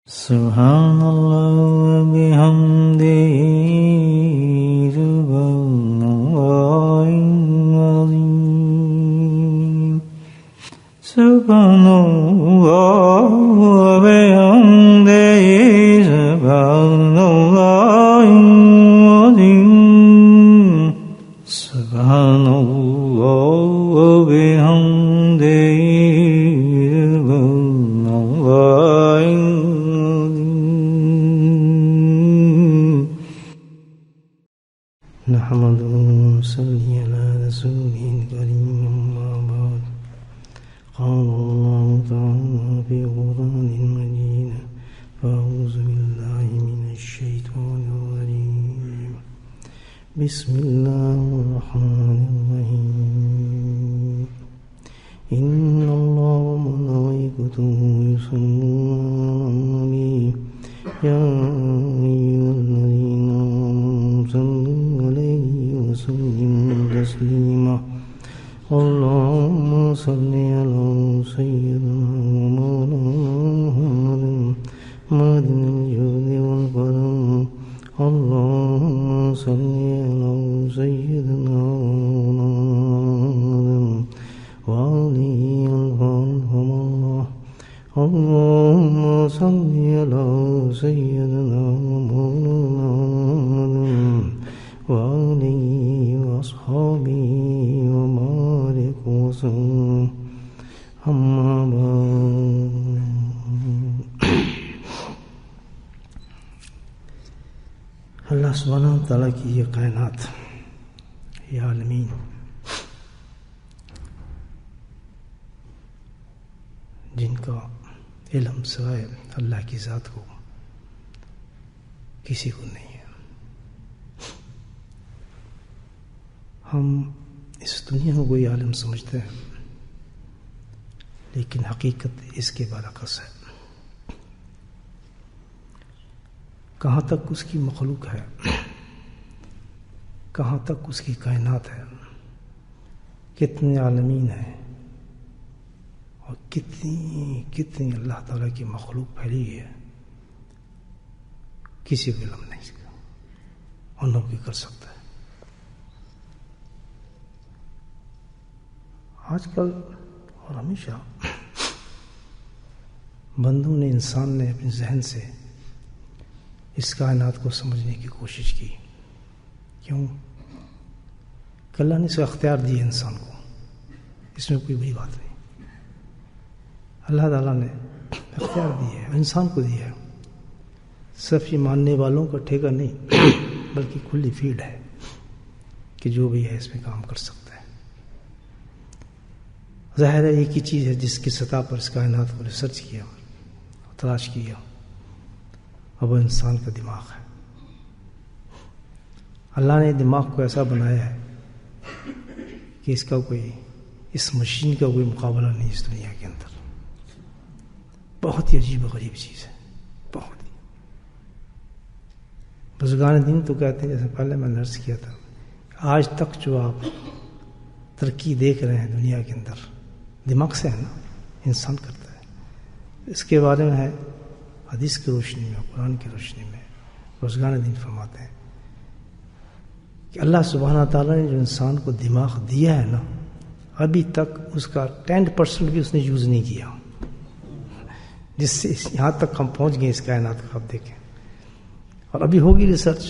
سبحان اللہ و بحمدہ سبحان اللہ العظیم سبحان اللہ و بحمدہ سبحان اللہ العظیم سبحان اللہ و بحمدہ نحمده ونصلي على رسوله الكريم أما بعد قال الله تعالى في القرآن المجيد فأعوذ بالله من الشيطان الرجيم بسم الله الرحمن الرحيم إن الله وملائكته يصلون على النبي يا أيها الذين آمنوا صلوا وسلم تسليما اللهم صل على سيدنا ومولانا محمد الجود والكرم اللهم صل على سيدنا ومولانا وعلي الفاتحة الله اللهم صل على سيدنا ومولانا وآله وأصحابه وبارك وسلم أما بعد اللہ سبحانہ وتعالیٰ کی یہ کائنات، یہ عالمین جن کا علم سوائے اللہ کی ذات کو کسی کو نہیں ہے. ہم اس دنیا کو کوئی عالم سمجھتے ہیں لیکن حقیقت اس کے برعکس ہے. کہاں تک اس کی مخلوق ہے، کہاں تک اس کی کائنات ہے، کتنے عالمین ہیں اور کتنی اللہ تعالیٰ کی مخلوق پھیلی ہے، کسی کو علم نہیں سکتا اور نہ کوئی کر سکتا ہے. آج کل اور ہمیشہ بندوں نے، انسان نے اپنے ذہن سے اس کائنات کو سمجھنے کی کوشش کی. کیوں؟ کہ اللہ نے اس کا اختیار دیا انسان کو، اس میں کوئی بڑی بات نہیں. اللہ تعالیٰ نے اختیار دیا ہے، انسان کو دیا ہے. صرف یہ ماننے والوں کا ٹھیکہ نہیں بلکہ کھلی فیلڈ ہے کہ جو بھی ہے اس میں کام کر سکتا ہے. ظاہر ہے ایک ہی چیز ہے جس کی سطح پر اس کائنات کو ریسرچ کیا اور تلاش کیا، اور وہ انسان کا دماغ ہے. اللہ نے دماغ کو ایسا بنایا ہے کہ اس مشین کا کوئی مقابلہ نہیں اس دنیا کے اندر. بہت ہی عجیب و غریب چیز ہے، بہت ہی. بزرگان دین تو کہتے ہیں، جیسے پہلے میں نے عرض کیا تھا، آج تک جو آپ ترقی دیکھ رہے ہیں دنیا کے اندر، دماغ سے ہے نا، انسان کرتا ہے. اس کے بارے میں ہے حدیث کی روشنی میں، قرآن کی روشنی میں بزرگان دین فرماتے ہیں کہ اللہ سبحانہ تعالیٰ نے جو انسان کو دماغ دیا ہے نا، ابھی تک اس کا 10% بھی اس نے یوز نہیں کیا، جس سے یہاں تک ہم پہنچ گئے اس کائنات کا. آپ دیکھیں، اور ابھی ہوگی ریسرچ،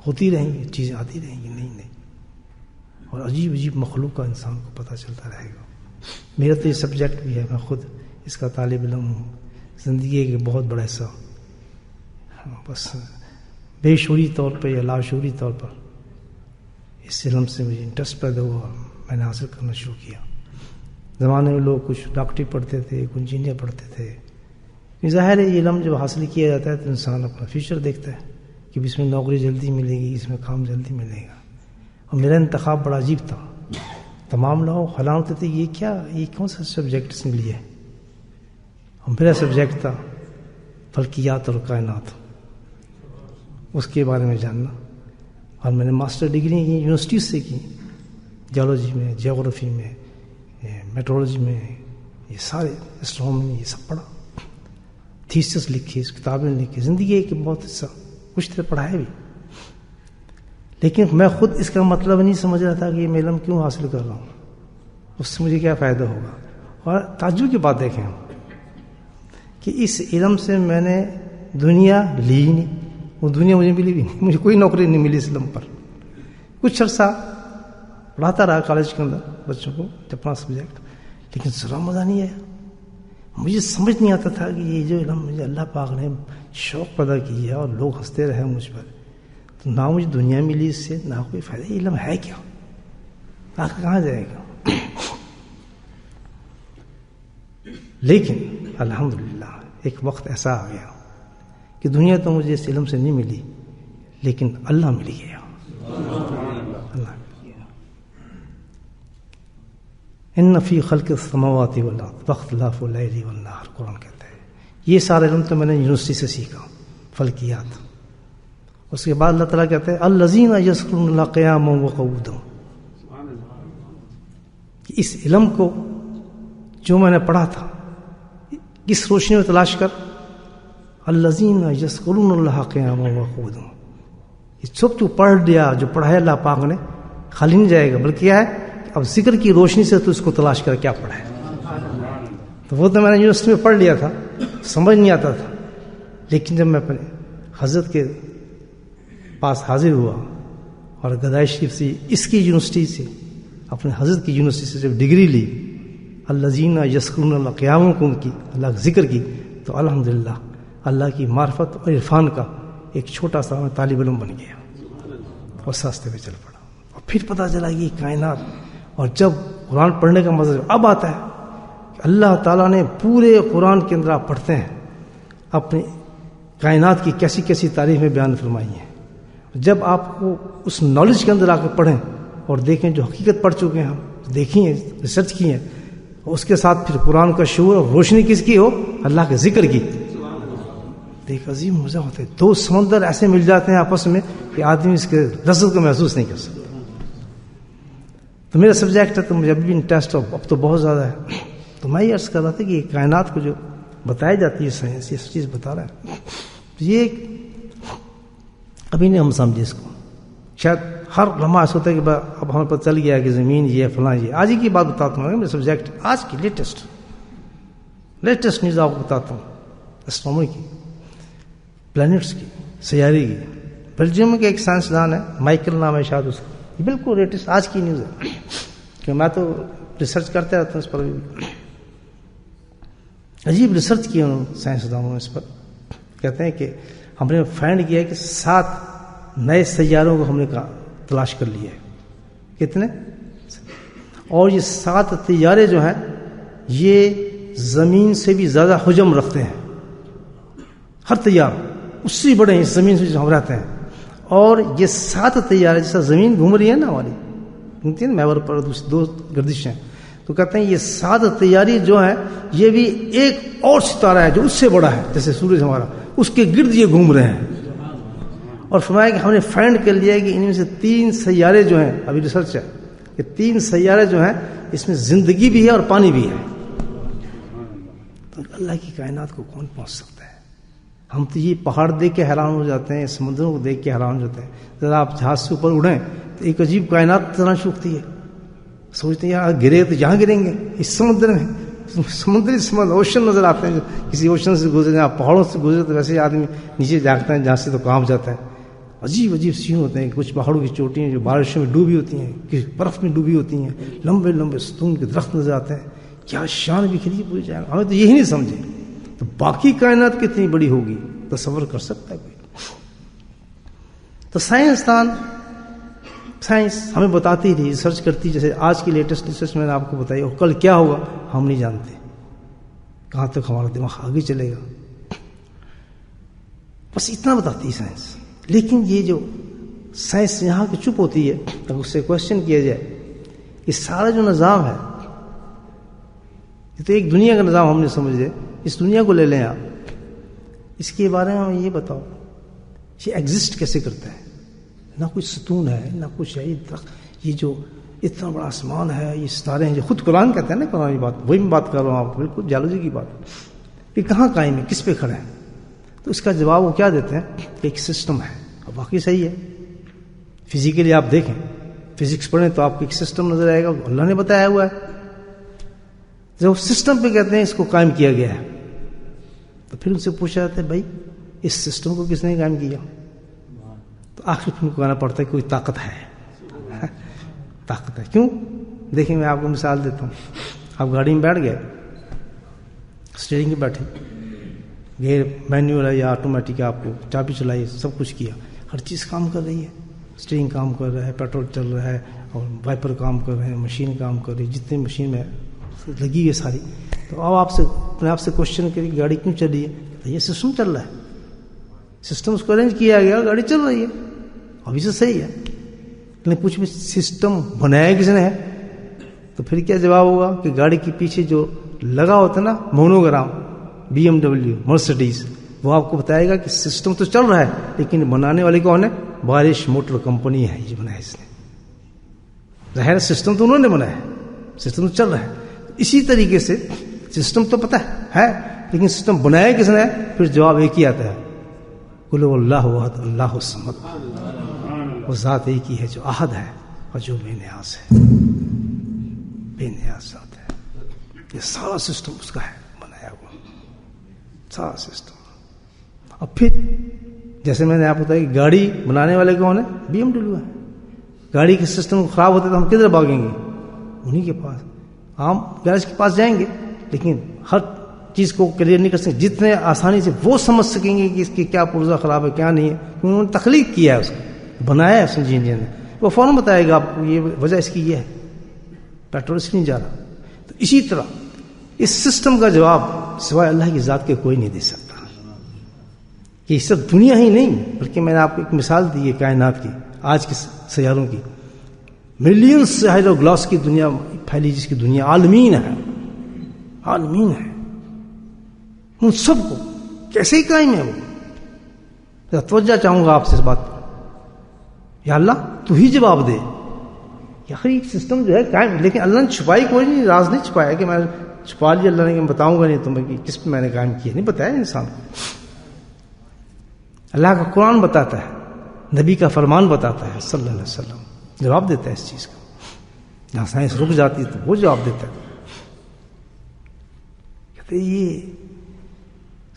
ہوتی رہیں گی، چیزیں آتی رہیں گی، نہیں اور عجیب عجیب مخلوق کا انسان کو پتہ چلتا رہے گا. میرا تو یہ سبجیکٹ بھی ہے، میں خود اس کا طالب علم ہوں. زندگی کے بہت بڑا حصہ بس بے شعوری طور پر یا لاشعوری طور پر اس علم سے مجھے انٹرسٹ پیدا ہوا، میں نے حاصل کرنا شروع کیا. زمانے میں لوگ کچھ ڈاکٹری پڑھتے تھے، کچھ انجینئر پڑھتے تھے. ظاہر ہے یہ علم جب حاصل کیا جاتا ہے تو انسان اپنا فیوچر دیکھتا ہے کہ اس میں نوکری جلدی ملے گی، اس میں کام جلدی ملے گا. اور میرا انتخاب بڑا عجیب تھا. تمام لوگ حیران ہوتے تھے، یہ کون سا سبجیکٹ اس نے لیا ہے. اور میرا سبجیکٹ تھا فلکیات اور کائنات، اس کے بارے میں جاننا. اور میں نے ماسٹر ڈگری یونیورسٹی سے کی، جیولوجی میں، جیوگرافی میں، میٹرولوجی میں، یہ سارے اسٹرانومی، یہ سب پڑھا. تھیسس لکھی، کتابیں لکھی، زندگی کے بہت حصہ کچھ تو پڑھا ہے بھی، لیکن میں خود اس کا مطلب نہیں سمجھ رہا تھا کہ یہ میں علم کیوں حاصل کر رہا ہوں، اس سے مجھے کیا فائدہ ہوگا. اور تعجب کی بات دیکھیں کہ اس علم سے میں نے دنیا لی ہی نہیں، وہ دنیا مجھے ملی بھی نہیں، مجھے کوئی نوکری نہیں ملی اس علم پر. کچھ عرصہ پڑھاتا رہا کالج کے اندر بچوں کو اپنا سبجیکٹ، لیکن ذرا مزہ نہیں آیا. مجھے سمجھ نہیں آتا تھا کہ یہ جو علم مجھے اللہ پاک نے شوق پیدا کی ہے اور لوگ ہنستے رہے مجھ پر، تو نہ مجھے دنیا ملی اس سے، نہ کوئی فائدہ. یہ علم ہے کیا؟ آخر کہاں جائے گا؟ لیکن الحمدللہ ایک وقت ایسا آ گیا کہ دنیا تو مجھے اس علم سے نہیں ملی، لیکن اللہ مل گیا. اللہ مل گیا. ان فی خلق السماوات والارض واختلاف اللیل والنہار، قرآن کہتا ہے. یہ سارا علم تو میں نے یونیورسٹی سے سیکھا، فلکیات. اس کے بعد اللہ تعالیٰ کہتے ہیں الذین یذکرون اللہ قیاما وقعودا. اس علم کو جو میں نے پڑھا تھا کس روشنی میں تلاش کر، الذین یذکرون اللہ قیاما وقعودا. یہ سب جو پڑھ لیا، جو پڑھایا اللہ پاک نے، خالی نہیں جائے گا، بلکہ کیا ہے اب ذکر کی روشنی سے تو اس کو تلاش کر کیا پڑھا ہے. تو وہ تو میں نے یونیورسٹی میں پڑھ لیا تھا، سمجھ نہیں آتا تھا، لیکن جب میں اپنے حضرت کے پاس حاضر ہوا اور گدائی شریف سے اس کی یونیورسٹی سے، اپنے حضرت کی یونیورسٹی سے جب ڈگری لی، الذین یذکرون اللہ قیام کو کی، اللہ کا ذکر کی، تو الحمدللہ اللہ کی معرفت اور عرفان کا ایک چھوٹا سا میں طالب علم بن گیا اور راستے پہ چل پڑا. اور پھر پتہ چلا کہ کائنات، اور جب قرآن پڑھنے کا مزہ اب آتا ہے کہ اللہ تعالیٰ نے پورے قرآن کے اندر آپ پڑھتے ہیں اپنی کائنات کی کیسی کیسی تعریفیں بیان فرمائی ہیں. جب آپ کو اس نالج کے اندر آ کے پڑھیں اور دیکھیں جو حقیقت پڑھ چکے ہیں، ہم دیکھی ہیں، ریسرچ کی ہیں، اس کے ساتھ پھر قرآن کا شعور اور روشنی کس کی ہو؟ اللہ کے ذکر کی، ایک عظیم مزہ ہوتا ہے. دو سمندر ایسے مل جاتے ہیں آپس میں کہ آدمی اس کے لذت کو محسوس نہیں کر سکتا. تو میرا سبجیکٹ ہے تو مجھے ابھی بھی انٹرسٹ اب تو بہت زیادہ ہے. تو میں یہ عرض کر رہا تھا کہ یہ کائنات کو جو بتائی جاتی ہے سائنس، یہ چیز بتا رہا ہے، یہ ابھی نہیں ہم سمجھے اس کو. شاید ہر لمحہ ایسا ہوتا ہے کہ اب ہمیں پتہ چل گیا کہ زمین یہ فلاں یہ. آج ہی کی بات بتاتا ہوں، میرا سبجیکٹ آج کی لیٹسٹ نیوز آپ کو بتاتا ہوں، اسٹرانومی کی، پلانٹس کی، سیارے کی. بیلجیم کے ایک سائنسدان ہے، مائیکل نام ہے شاید اس کا، بالکل لیٹسٹ آج کی نیوز ہے، کہ میں تو ریسرچ کرتے رہتا ہوں اس پر. عجیب ریسرچ کی انہوں نے سائنسدانوں نے اس پر. کہتے ہیں کہ ہم نے فائنڈ کیا ہے کہ 7 نئے سیاروں کو ہم نے تلاش کر لیا ہے. کتنے؟ اور یہ 7 سیارے جو ہیں یہ زمین سے بھی زیادہ حجم رکھتے ہیں. ہر تیار اس سے بڑے ہیں زمین سے جو ہم رہتے ہیں. اور یہ 7 سیارے، جیسا زمین گھوم رہی ہے نا ہماری، گھومتی ہے نا محور پر 2 گردشیں، تو کہتے ہیں یہ 7 سیارے جو ہیں یہ بھی ایک اور ستارہ ہے جو اس سے بڑا ہے، جیسے سورج ہمارا، اس کے گرد یہ گھوم رہے ہیں. اور فرمایا کہ ہم نے فائنڈ کر لیا ہے کہ ان میں سے 3 سیارے جو ہیں، ابھی ریسرچ ہے کہ 3 سیارے جو ہیں اس میں زندگی بھی ہے اور پانی بھی ہے. تو اللہ کی کائنات کو کون پہنچ سکتا ہے؟ ہم تو یہ پہاڑ دیکھ کے حیران ہو جاتے ہیں، سمندروں کو دیکھ کے حیران ہو جاتے ہیں. ذرا آپ جہاز سے اوپر اڑیں تو ایک عجیب کائنات تلاش اٹھتی ہے. سوچتے ہیں یہاں گرے تو جہاں گریں گے، اس سمندر میں سمندری اوشن نظر آتے ہیں. کسی اوشن سے گزرے، آپ پہاڑوں سے گزرے تو ویسے ہی آدمی نیچے جاگتا ہے، جہاں سے تو کام جاتا ہے. عجیب عجیب سین ہوتے ہیں. کچھ پہاڑوں کی چوٹیاں جو بارشوں میں ڈوبی ہوتی ہیں، کچھ برف میں ڈوبی ہوتی ہیں، لمبے لمبے ستون کے درخت نظر آتے ہیں. کیا شان بکھری پوری جائے گا، ہمیں تو یہی نہیں سمجھے. تو باقی کائنات کتنی بڑی ہوگی تصور کر سکتا ہے کوئی؟ تو سائنس ہمیں بتاتی رہی، ریسرچ کرتی، جیسے آج کی لیٹسٹ ریسرچ میں نے آپ کو بتائی. اور کل کیا ہوگا ہم نہیں جانتے، کہاں تک ہمارا دماغ آگے چلے گا. بس اتنا بتاتی ہے سائنس. لیکن یہ جو سائنس یہاں کی چپ ہوتی ہے، اگر اس سے کوشچن کیا جائے، یہ سارا جو نظام ہے یہ تو ایک دنیا کا نظام ہم نے سمجھ لے. اس دنیا کو لے لیں آپ، اس کے بارے میں ہمیں یہ بتاؤ یہ ایگزسٹ کیسے کرتا ہے؟ نہ کوئی ستون ہے، نہ کچھ ہے. یہ درخت، یہ جو اتنا بڑا آسمان ہے، یہ ستارے ہیں جو خود قرآن کہتے ہیں نا، قرآن کی بات وہی میں بات کر رہا ہوں آپ کو، بالکل جیولوجی کی بات. کہ کہاں قائم ہے، کس پہ کھڑے ہیں؟ تو اس کا جواب وہ کیا دیتے ہیں کہ ایک سسٹم ہے. اب واقعی صحیح ہے. فزیکلی آپ دیکھیں، فزکس پڑھیں تو آپ کو ایک سسٹم نظر آئے گا، اللہ نے بتایا ہوا ہے. جب سسٹم پہ کہتے ہیں اس کو قائم کیا گیا ہے، تو پھر ان سے پوچھا جاتا ہے بھائی اس سسٹم کو کس نے قائم کیا؟ تو آخر پھر کہنا پڑتا ہے کوئی طاقت ہے. طاقت ہے. کیوں؟ دیکھیں میں آپ کو مثال دیتا ہوں. آپ گاڑی میں بیٹھ گئے، اسٹیئرنگ پہ بیٹھے، گیئر مینیول ہے یا آٹومیٹک ہے، آپ کو چابی چلائی، سب کچھ کیا، ہر چیز کام کر رہی ہے. اسٹیئرنگ کام کر رہا ہے، پیٹرول چل رہا ہے، اور وائپر کام کر رہے ہیں، مشین کام کر رہی ہے، جتنے مشین میں لگی ہے ساری. تو اب آپ سے اپنے آپ سے کوشچن کریں کہ گاڑی کیوں چل رہی ہے؟ تو یہ سسٹم چل رہا ہے، سسٹم اس کو ارینج کیا گیا، گاڑی چل رہی ہے. ابھی سے صحیح ہے. لیکن پوچھ بھی سسٹم بنایا کس نے ہے؟ تو پھر کیا جواب ہوگا کہ گاڑی کے پیچھے جو لگا ہوتا ہے نا مونوگرام، BMW، مرسڈیز، وہ آپ کو بتائے گا کہ سسٹم تو چل رہا ہے لیکن بنانے والے کون ہے؟ بارش موٹر کمپنی ہے، یہ بنایا اس نے. ظاہر سسٹم تو انہوں نے بنایا ہے، سسٹم تو چل رہا ہے. اسی طریقے سے سسٹم تو پتہ ہے لیکن سسٹم بنایا کس نے؟ پھر جواب ایک ہی آتا ہے، قل هو اللہ احد اللہ الصمد. وہ ذات ایک ہی ہے جو احد ہے اور جو بے نیاز ہے، بے نیاز ذات ہے. یہ سارا سسٹم اس کا ہے بنایا ہوا، سارا سسٹم. اب پھر جیسے میں نے آپ کو بتایا کہ گاڑی بنانے والے کون ہے؟ BMW ہے. گاڑی کے سسٹم خراب ہوتا ہے تو ہم کدھر بھاگیں گے؟ انہی کے پاس. ہم گیراج کے پاس جائیں گے لیکن ہر چیز کو کلیئر نہیں کر سکیں. جتنے آسانی سے وہ سمجھ سکیں گے کہ اس کی کیا پرزہ خراب ہے کیا نہیں ہے، انہوں نے تخلیق کیا ہے، اس کو بنایا ہے اس انجینئر نے. وہ فوراً بتائے گا آپ کو یہ وجہ اس کی یہ ہے، پیٹرول اس لیے نہیں جا رہا. تو اسی طرح اس سسٹم کا جواب سوائے اللہ کی ذات کے کوئی نہیں دے سکتا. یہ صرف دنیا ہی نہیں بلکہ میں نے آپ کو ایک مثال دی ہے کائنات کی، آج کے سیاروں کی. ملینز سے ہائیڈرو گلاس کی دنیا پھیلی، جس کی دنیا عالمین ہے، عالمین ہے. ان سب کو کیسے قائم ہے وہ؟ توجہ چاہوں گا آپ سے اس بات پر. یا اللہ تو ہی جواب دے. یا ایک سسٹم جو ہے قائم، لیکن اللہ نے چھپائی کوئی نہیں، راز نہیں چھپایا کہ میں چھپا لیا اللہ نے کہ میں بتاؤں گا نہیں تمہیں کہ کس پہ میں نے قائم کیا. نہیں بتایا انسان کو. اللہ کا قرآن بتاتا ہے، نبی کا فرمان بتاتا ہے صلی اللہ علیہ وسلم، جواب دیتا ہے اس چیز کا. جہاں سائنس رک جاتی ہے تو وہ جواب دیتا ہے. کہتے یہ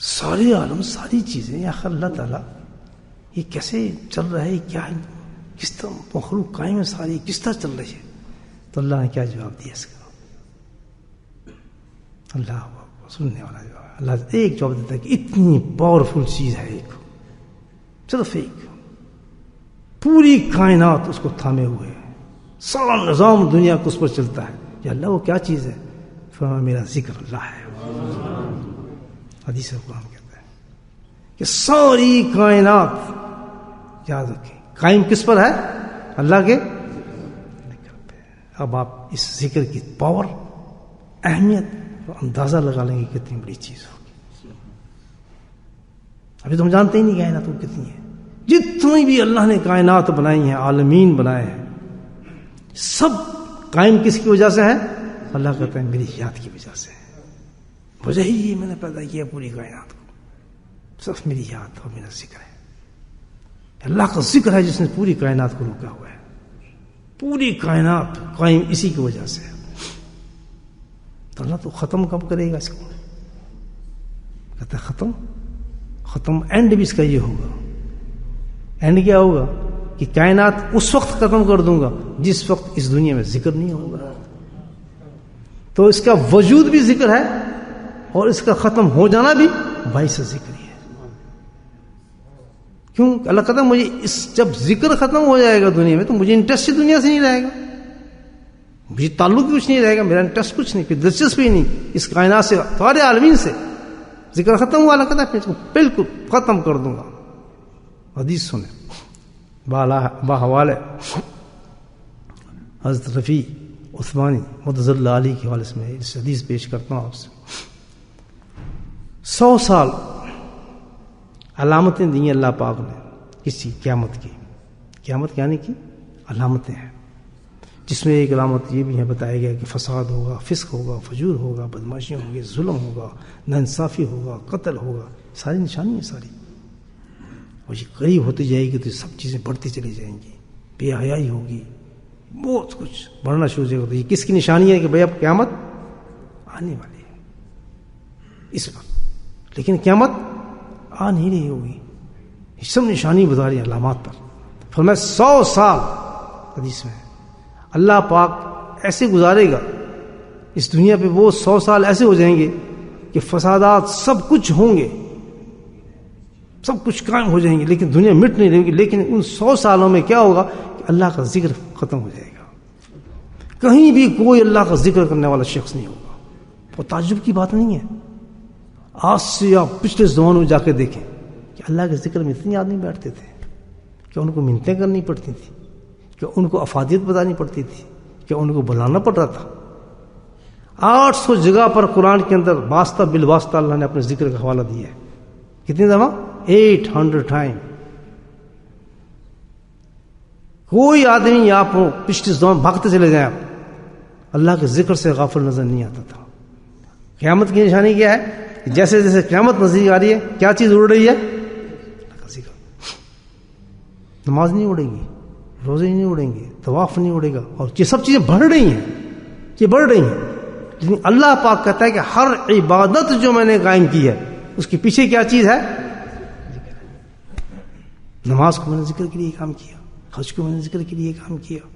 سارے عالم، ساری چیزیں یا اللہ تعالیٰ یہ کیسے چل رہا ہے، کیا ہے، کس طرح مخلوق قائم ہے ساری، کس طرح چل رہی ہے؟ تو اللہ نے کیا جواب دیا اس کا؟ اللہ سننے والا جواب. اللہ ایک جواب دیتا ہے کہ اتنی پاورفل چیز ہے ایک، صرف ایک، پوری کائنات اس کو تھامے ہوئے ہے، سارا نظام دنیا کو اس پر چلتا ہے. یا اللہ وہ کیا چیز ہے؟ فرمایا میرا ذکر اللہ ہے. حدیث قرآن کہتا ہے کہ ساری کائنات یاد رکھیں قائم کس پر ہے؟ اللہ کے ذکر پہ. اب آپ اس ذکر کی پاور، اہمیت اور اندازہ لگا لیں گے کتنی بڑی چیز ہوگی. ابھی تو ہم جانتے ہی نہیں کائنات وہ کتنی ہے. جتنی بھی اللہ نے کائنات بنائی ہیں، عالمین بنائے ہیں، سب قائم کس کی وجہ سے ہے؟ اللہ کہتا ہے میری یاد کی وجہ سے. وجہ ہی میں نے پیدا کیا پوری کائنات کو، صرف میری یاد اور میرا ذکر ہے. اللہ کا ذکر ہے جس نے پوری کائنات کو روکا ہوا ہے. پوری کائنات قائم اسی کی وجہ سے ہے. تو اللہ تو ختم کب کرے گا اس کو؟ کہتا ہے ختم اینڈ بھی اس کا یہ ہوگا. اینڈ کیا ہوگا؟ کہ کائنات اس وقت ختم کر دوں گا جس وقت اس دنیا میں ذکر نہیں ہوگا. تو اس کا وجود بھی ذکر ہے اور اس کا ختم ہو جانا بھی باعث ذکر ہی ہے. کیوں؟ اللہ کہتا ہے مجھے جب ذکر ختم ہو جائے گا دنیا میں تو مجھے انٹرسٹ ہی دنیا سے نہیں رہے گا، مجھے تعلق کچھ نہیں رہے گا، میرا انٹرسٹ کچھ نہیں، پھر دلچسپی نہیں اس کائنات سے، سارے عالمین سے. ذکر ختم ہوا، اللہ کہتا ہے پھر اس کو بالکل ختم کر دوں گا. حدیث سنیں باحوال حضرت رفیع عثمانی مدظ اللہ علی کے حوالے سے میں اس حدیث پیش کرتا ہوں آپ سے. 100 سال علامتیں دی ہیں اللہ پاک نے کسی قیامت کی، قیامت یعنی کی علامتیں ہیں جس میں ایک علامت یہ بھی ہے بتایا گیا کہ فساد ہوگا، فسق ہوگا، فجور ہوگا، بدماشیاں ہوں گی، ظلم ہوگا، ناانصافی ہوگا، قتل ہوگا. ساری نشانی ہے ساری. اور یہ قریب ہوتی جائے گی تو یہ سب چیزیں بڑھتی چلی جائیں گی. بے حیائی ہوگی، بہت کچھ بڑھنا شروع ہو جائے گا. تو یہ کس کی نشانی ہے کہ بھائی اب قیامت آنے والی ہے اس پر. لیکن قیامت آ نہیں رہی ہوگی. یہ سب نشانی بتا رہی ہے علامات پر. فرمایا 100 سال حدیث میں اللہ پاک ایسے گزارے گا اس دنیا پہ، وہ 100 سال ایسے ہو جائیں گے کہ فسادات سب کچھ ہوں گے، سب کچھ قائم ہو جائیں گے، لیکن دنیا مٹ نہیں رہے گی. لیکن ان 100 سالوں میں کیا ہوگا کہ اللہ کا ذکر ختم ہو جائے گا. کہیں بھی کوئی اللہ کا ذکر کرنے والا شخص نہیں ہوگا. وہ تعجب کی بات نہیں ہے. آج سے آپ پچھلے زمانوں میں جا کے دیکھیں کہ اللہ کے ذکر میں اتنے آدمی بیٹھتے تھے کہ ان کو منتیں کرنی پڑتی تھی، کہ ان کو افادیت بتانی پڑتی تھی، کہ ان کو بلانا پڑ رہا تھا. 800 جگہ پر قرآن کے اندر واسطہ بالواسطہ اللہ نے اپنے ذکر کا حوالہ دیا ہے. کتنی دفعہ؟ 800 ٹائم. کوئی آدمی آپ پچھلے زمان بھاگتے چلے جائیں، آپ اللہ کے ذکر سے غافل نظر نہیں آتا تھا. قیامت کی نشانی کیا ہے؟ جیسے جیسے قیامت نزدیک آ رہی ہے کیا چیز اڑ رہی ہے؟ ذکر. نماز نہیں اڑے گی، روزے نہیں اڑیں گے، طواف نہیں اڑے گا، اور یہ سب چیزیں بڑھ رہی ہیں، یہ بڑھ رہی ہیں. لیکن اللہ پاک کہتا ہے کہ ہر عبادت جو میں نے قائم کی ہے اس کے پیچھے کیا چیز ہے؟ نماز کو میں نے ذکر کے لیے کام کیا، حج کو میں نے ذکر کے لیے کام کیا،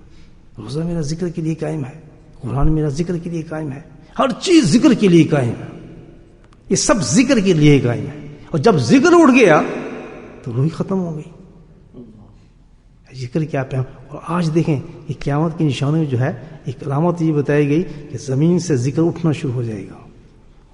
روزہ میرا ذکر کے لیے قائم ہے، قرآن میرا ذکر کے لیے قائم ہے، ہر چیز ذکر کے لیے قائم ہے. یہ سب ذکر کے لیے قائم ہے. اور جب ذکر اڑ گیا تو روح ختم ہو گئی. ذکر کیا پہ. اور آج دیکھیں یہ قیامت کی نشانی میں جو ہے ایک علامت یہ بتائی گئی کہ زمین سے ذکر اٹھنا شروع ہو جائے گا،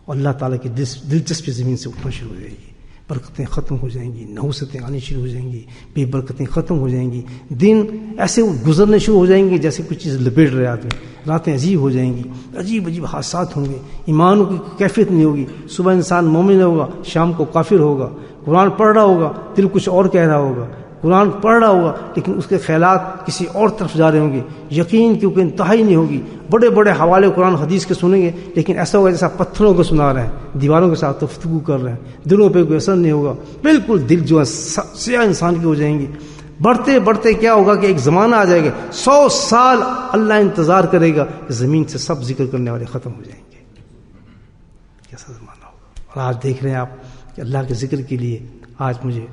اور اللہ تعالیٰ کی دلچسپی زمین سے اٹھنا شروع ہو جائے گی. برکتیں ختم ہو جائیں گی، نحوستیں آنی شروع ہو جائیں گی، بے برکتیں ختم ہو جائیں گی. دن ایسے گزرنے شروع ہو جائیں گے جیسے کچھ چیز لپیٹ رہے آدمی. راتیں عجیب ہو جائیں گی، عجیب عجیب حادثات ہوں گے، ایمانوں کی کیفیت نہیں ہوگی. صبح انسان مومن ہوگا، شام کو کافر ہوگا. قرآن پڑھ رہا ہوگا، دل کچھ اور کہہ رہا ہوگا. قرآن پڑھ رہا ہوگا لیکن اس کے خیالات کسی اور طرف جا رہے ہوں گے. یقین کی کوئی انتہائی نہیں ہوگی. بڑے بڑے حوالے قرآن حدیث کے سنیں گے لیکن ایسا ہوگا جیسا پتھروں کو سنا رہے ہیں، دیواروں کے ساتھ گفتگو کر رہے ہیں. دلوں پہ کوئی اثر نہیں ہوگا. بالکل دل جو ہے سیاہ انسان کی ہو جائیں گی. بڑھتے بڑھتے کیا ہوگا کہ ایک زمانہ آ جائے گا 100 سال اللہ انتظار کرے گا کہ زمین سے سب ذکر کرنے والے ختم ہو جائیں گے. کیسا زمانہ ہوگا. اور آج دیکھ رہے ہیں آپ کہ اللہ کے ذکر کے لیے آج مجھے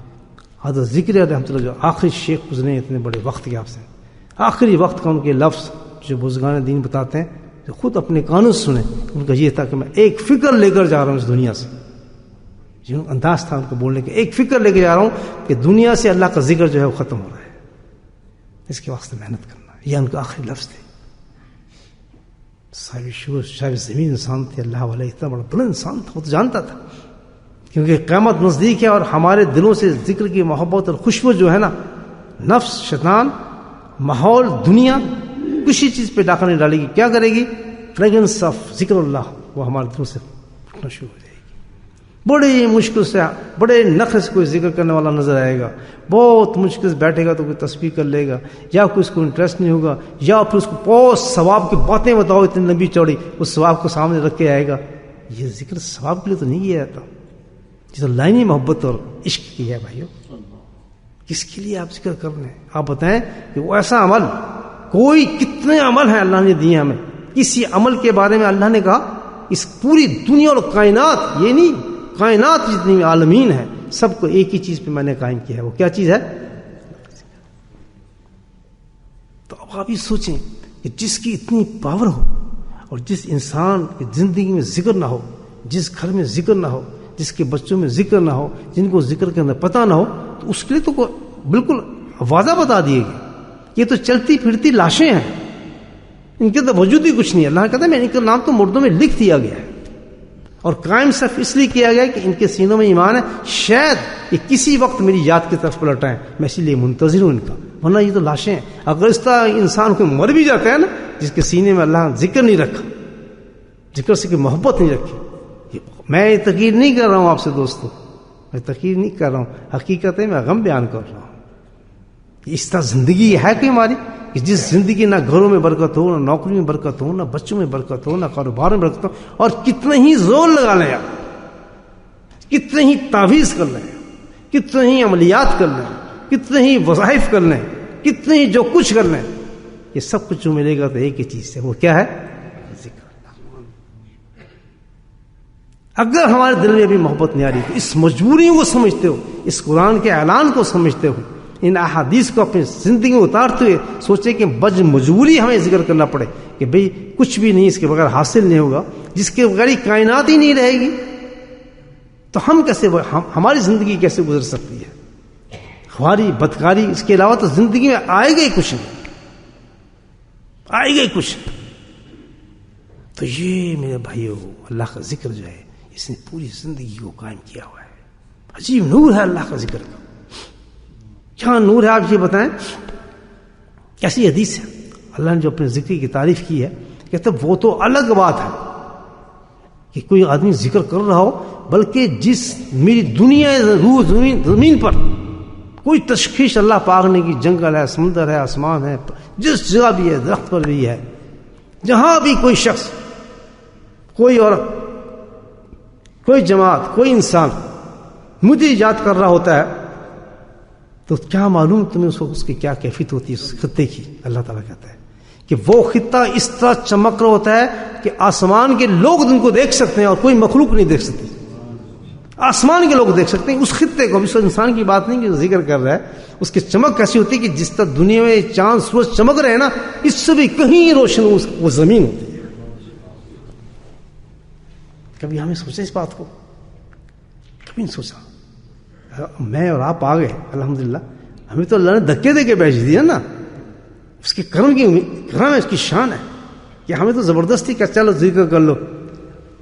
حضرت ذکر رحمۃ اللہ جو آخری شیخ گزرے ہیں اتنے بڑے وقت کے آپ سے، آخری وقت کا ان کے لفظ جو بزرگان دین بتاتے ہیں جو خود اپنے کانوں سے سنے. ان کا یہ تھا کہ میں ایک فکر لے کر جا رہا ہوں اس دنیا سے. جو انداز تھا ان کو بولنے کے، ایک فکر لے کے جا رہا ہوں کہ دنیا سے اللہ کا ذکر جو ہے وہ ختم ہو رہا ہے، اس کے واسطے محنت کرنا. یہ ان کا آخری لفظ تھے. صاحب شور صاحب زمین انسان تھے، اللہ والے اتنا بڑا بلند انسان تھا. وہ تو جانتا تھا کیونکہ قیامت نزدیک ہے اور ہمارے دلوں سے ذکر کی محبت اور خوشبو جو ہے نا، نفس، شیطان، ماحول، دنیا کسی چیز پہ ڈاکہ نہیں ڈالے گی. کیا کرے گی؟ فریگنس آف ذکر اللہ وہ ہمارے دلوں سے اٹھنا شروع ہو جائے گی. بڑی مشکل سے، بڑے نخرے سے کوئی ذکر کرنے والا نظر آئے گا، بہت مشکل سے بیٹھے گا تو کوئی تسبیح کر لے گا، یا کوئی اس کو انٹرسٹ نہیں ہوگا، یا پھر اس کو بہت ثواب کی باتیں بتاؤ اتنی لمبی چوڑی، اس ثواب کو سامنے رکھ کے آئے گا. یہ ذکر ثواب کے لیے تو نہیں کیا جاتا، یہ تو لائنی محبت اور عشق کی ہے. بھائیو کس کے لیے آپ ذکر کر رہے ہیں؟ آپ بتائیں کہ وہ ایسا عمل، کوئی کتنے عمل ہیں اللہ نے دیے ہمیں، کسی عمل کے بارے میں اللہ نے کہا اس پوری دنیا اور کائنات، یہ نہیں کائنات جتنی عالمین ہے سب کو ایک ہی چیز پہ میں نے قائم کیا ہے. وہ کیا چیز ہے؟ تو اب آپ یہ سوچیں کہ جس کی اتنی پاور ہو اور جس انسان کی زندگی میں ذکر نہ ہو، جس گھر میں ذکر نہ ہو، جس کے بچوں میں ذکر نہ ہو، جن کو ذکر کے اندر پتہ نہ ہو، تو اس کے لیے تو بالکل واضح بتا دیے گئے. یہ تو چلتی پھرتی لاشیں ہیں، ان کے تو وجود ہی کچھ نہیں ہے. اللہ کہتا ہے میں ان کا نام تو مردوں میں لکھ دیا گیا ہے اور قائم صرف اس لیے کیا گیا کہ ان کے سینوں میں ایمان ہے، شاید یہ کسی وقت میری یاد کی طرف پلٹائیں، میں اسی لیے منتظر ہوں ان کا. ورنہ یہ تو لاشیں ہیں. اگر اس طرح انسان کو مر بھی جاتا ہے نا، جس کے سینے میں اللہ ذکر نہیں رکھا، ذکر سے کوئی محبت نہیں رکھی. میں یہ تقریر نہیں کر رہا ہوں آپ سے دوستو، میں تقریر نہیں کر رہا ہوں، حقیقت ہے میں غم بیان کر رہا ہوں. اس طرح زندگی ہے کہ ہماری کہ جس زندگی نہ گھروں میں برکت ہو، نہ نوکری میں برکت ہو، نہ بچوں میں برکت ہو، نہ کاروبار میں برکت ہو، اور کتنے ہی زور لگا لیں آپ، کتنے ہی تعویذ کر لیں، کتنے ہی عملیات کر لیں، کتنے ہی وظائف کر لیں، کتنے ہی جو کچھ کر لیں، یہ سب کچھ جو ملے گا تو ایک ہی چیز سے، وہ کیا ہے؟ ذکر۔ اگر ہمارے دل میں بھی محبت نہیں آ رہی تو اس مجبوریوں کو سمجھتے ہو، اس قرآن کے اعلان کو سمجھتے ہو، ان احادیث کو اپنی زندگی میں اتارتے ہوئے سوچے کہ بج مجبوری ہمیں ذکر کرنا پڑے کہ بھئی کچھ بھی نہیں اس کے بغیر حاصل نہیں ہوگا، جس کے بغیر کائنات ہی نہیں رہے گی، تو ہم کیسے، ہماری زندگی کیسے گزر سکتی ہے؟ ہماری بدکاری اس کے علاوہ تو زندگی میں آئے گا ہی کچھ نہیں، آئے گا ہی کچھ۔ تو یہ میرے بھائیو اللہ کا ذکر جو ہے اس نے پوری زندگی کو قائم کیا ہوا ہے۔ عجیب نور ہے اللہ کا ذکر کا، کیا نور ہے آپ یہ بتائیں؟ کیسی حدیث ہے؟ اللہ نے جو اپنے ذکر کی تعریف کی ہے کہتے وہ تو الگ بات ہے کہ کوئی آدمی ذکر کر رہا ہو، بلکہ جس میری دنیا روح زمین پر کوئی تشخیص اللہ پاک نے کی، جنگل ہے، سمندر ہے، آسمان ہے، جس جگہ بھی ہے، درخت پر بھی ہے، جہاں بھی کوئی شخص، کوئی عورت، کوئی جماعت، کوئی انسان مجھے یاد کر رہا ہوتا ہے تو کیا معلوم تمہیں اس کی کیا کیفیت ہوتی ہے اس خطے کی۔ اللہ تعالیٰ کہتا ہے کہ وہ خطہ اس طرح چمک رہا ہوتا ہے کہ آسمان کے لوگ ان کو دیکھ سکتے ہیں اور کوئی مخلوق نہیں دیکھ سکتی، آسمان کے لوگ دیکھ سکتے ہیں اس خطے کو۔ اس انسان کی بات نہیں کہ ذکر کر رہا ہے، اس کی چمک کیسی ہوتی ہے کہ جس طرح دنیا میں چاند سورج چمک رہے ہیں نا، اس سے بھی کہیں روشن وہ زمین ہوتی ہے۔ کبھی ہمیں سوچا اس بات کو؟ کبھی نہیں سوچا۔ میں اور آپ آ گئے الحمدللہ، ہمیں تو اللہ نے دھکے دے کے بیچ دیا نا، اس کے کرم ہے، اس کی شان ہے کہ ہمیں تو زبردستی کہ چلو ذکر کر لو۔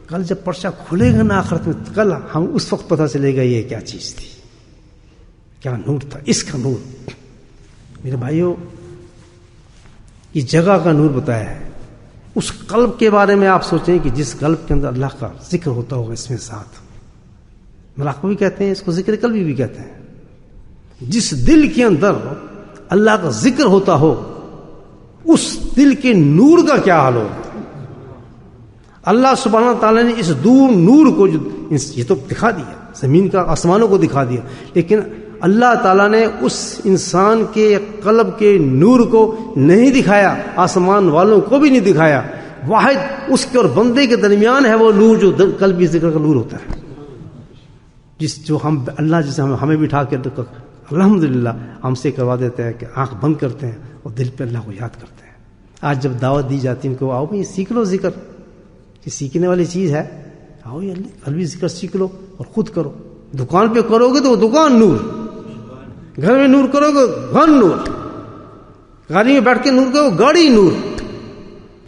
کل جب پرچہ کھلے گا نا آخرت میں، کل ہم اس وقت پتہ چلے گا یہ کیا چیز تھی، کیا نور تھا، اس کا نور۔ میرے بھائیوں یہ جگہ کا نور بتایا ہے۔ اس قلب کے بارے میں آپ سوچیں کہ جس قلب کے اندر اللہ کا ذکر ہوتا ہوگا، اس میں ساتھ مراقبہ بھی کہتے ہیں، اس کو ذکر قلبی بھی کہتے ہیں۔ جس دل کے اندر اللہ کا ذکر ہوتا ہو، اس دل کے نور کا کیا حال ہوگا۔ اللہ سبحانہ تعالیٰ نے اس نور کو جو یہ تو دکھا دیا، زمین کا، آسمانوں کو دکھا دیا، لیکن اللہ تعالیٰ نے اس انسان کے قلب کے نور کو نہیں دکھایا، آسمان والوں کو بھی نہیں دکھایا۔ واحد اس کے اور بندے کے درمیان ہے وہ نور جو قلبی ذکر کا نور ہوتا ہے، جو ہم اللہ جسے ہمیں بٹھا کے الحمدللہ ہم سے کروا دیتے ہیں کہ آنکھ بند کرتے ہیں اور دل پہ اللہ کو یاد کرتے ہیں۔ آج جب دعوت دی جاتی ہے ان کو، آؤ بھائی سیکھ لو ذکر، یہ سیکھنے والی چیز ہے، آؤ یہ قلبی ذکر سیکھ لو اور خود کرو۔ دکان پہ کرو گے تو وہ دکان نور، گھر میں نور کرو گے گھر نور، گاڑی میں بیٹھ کے نور کرو گاڑی نور،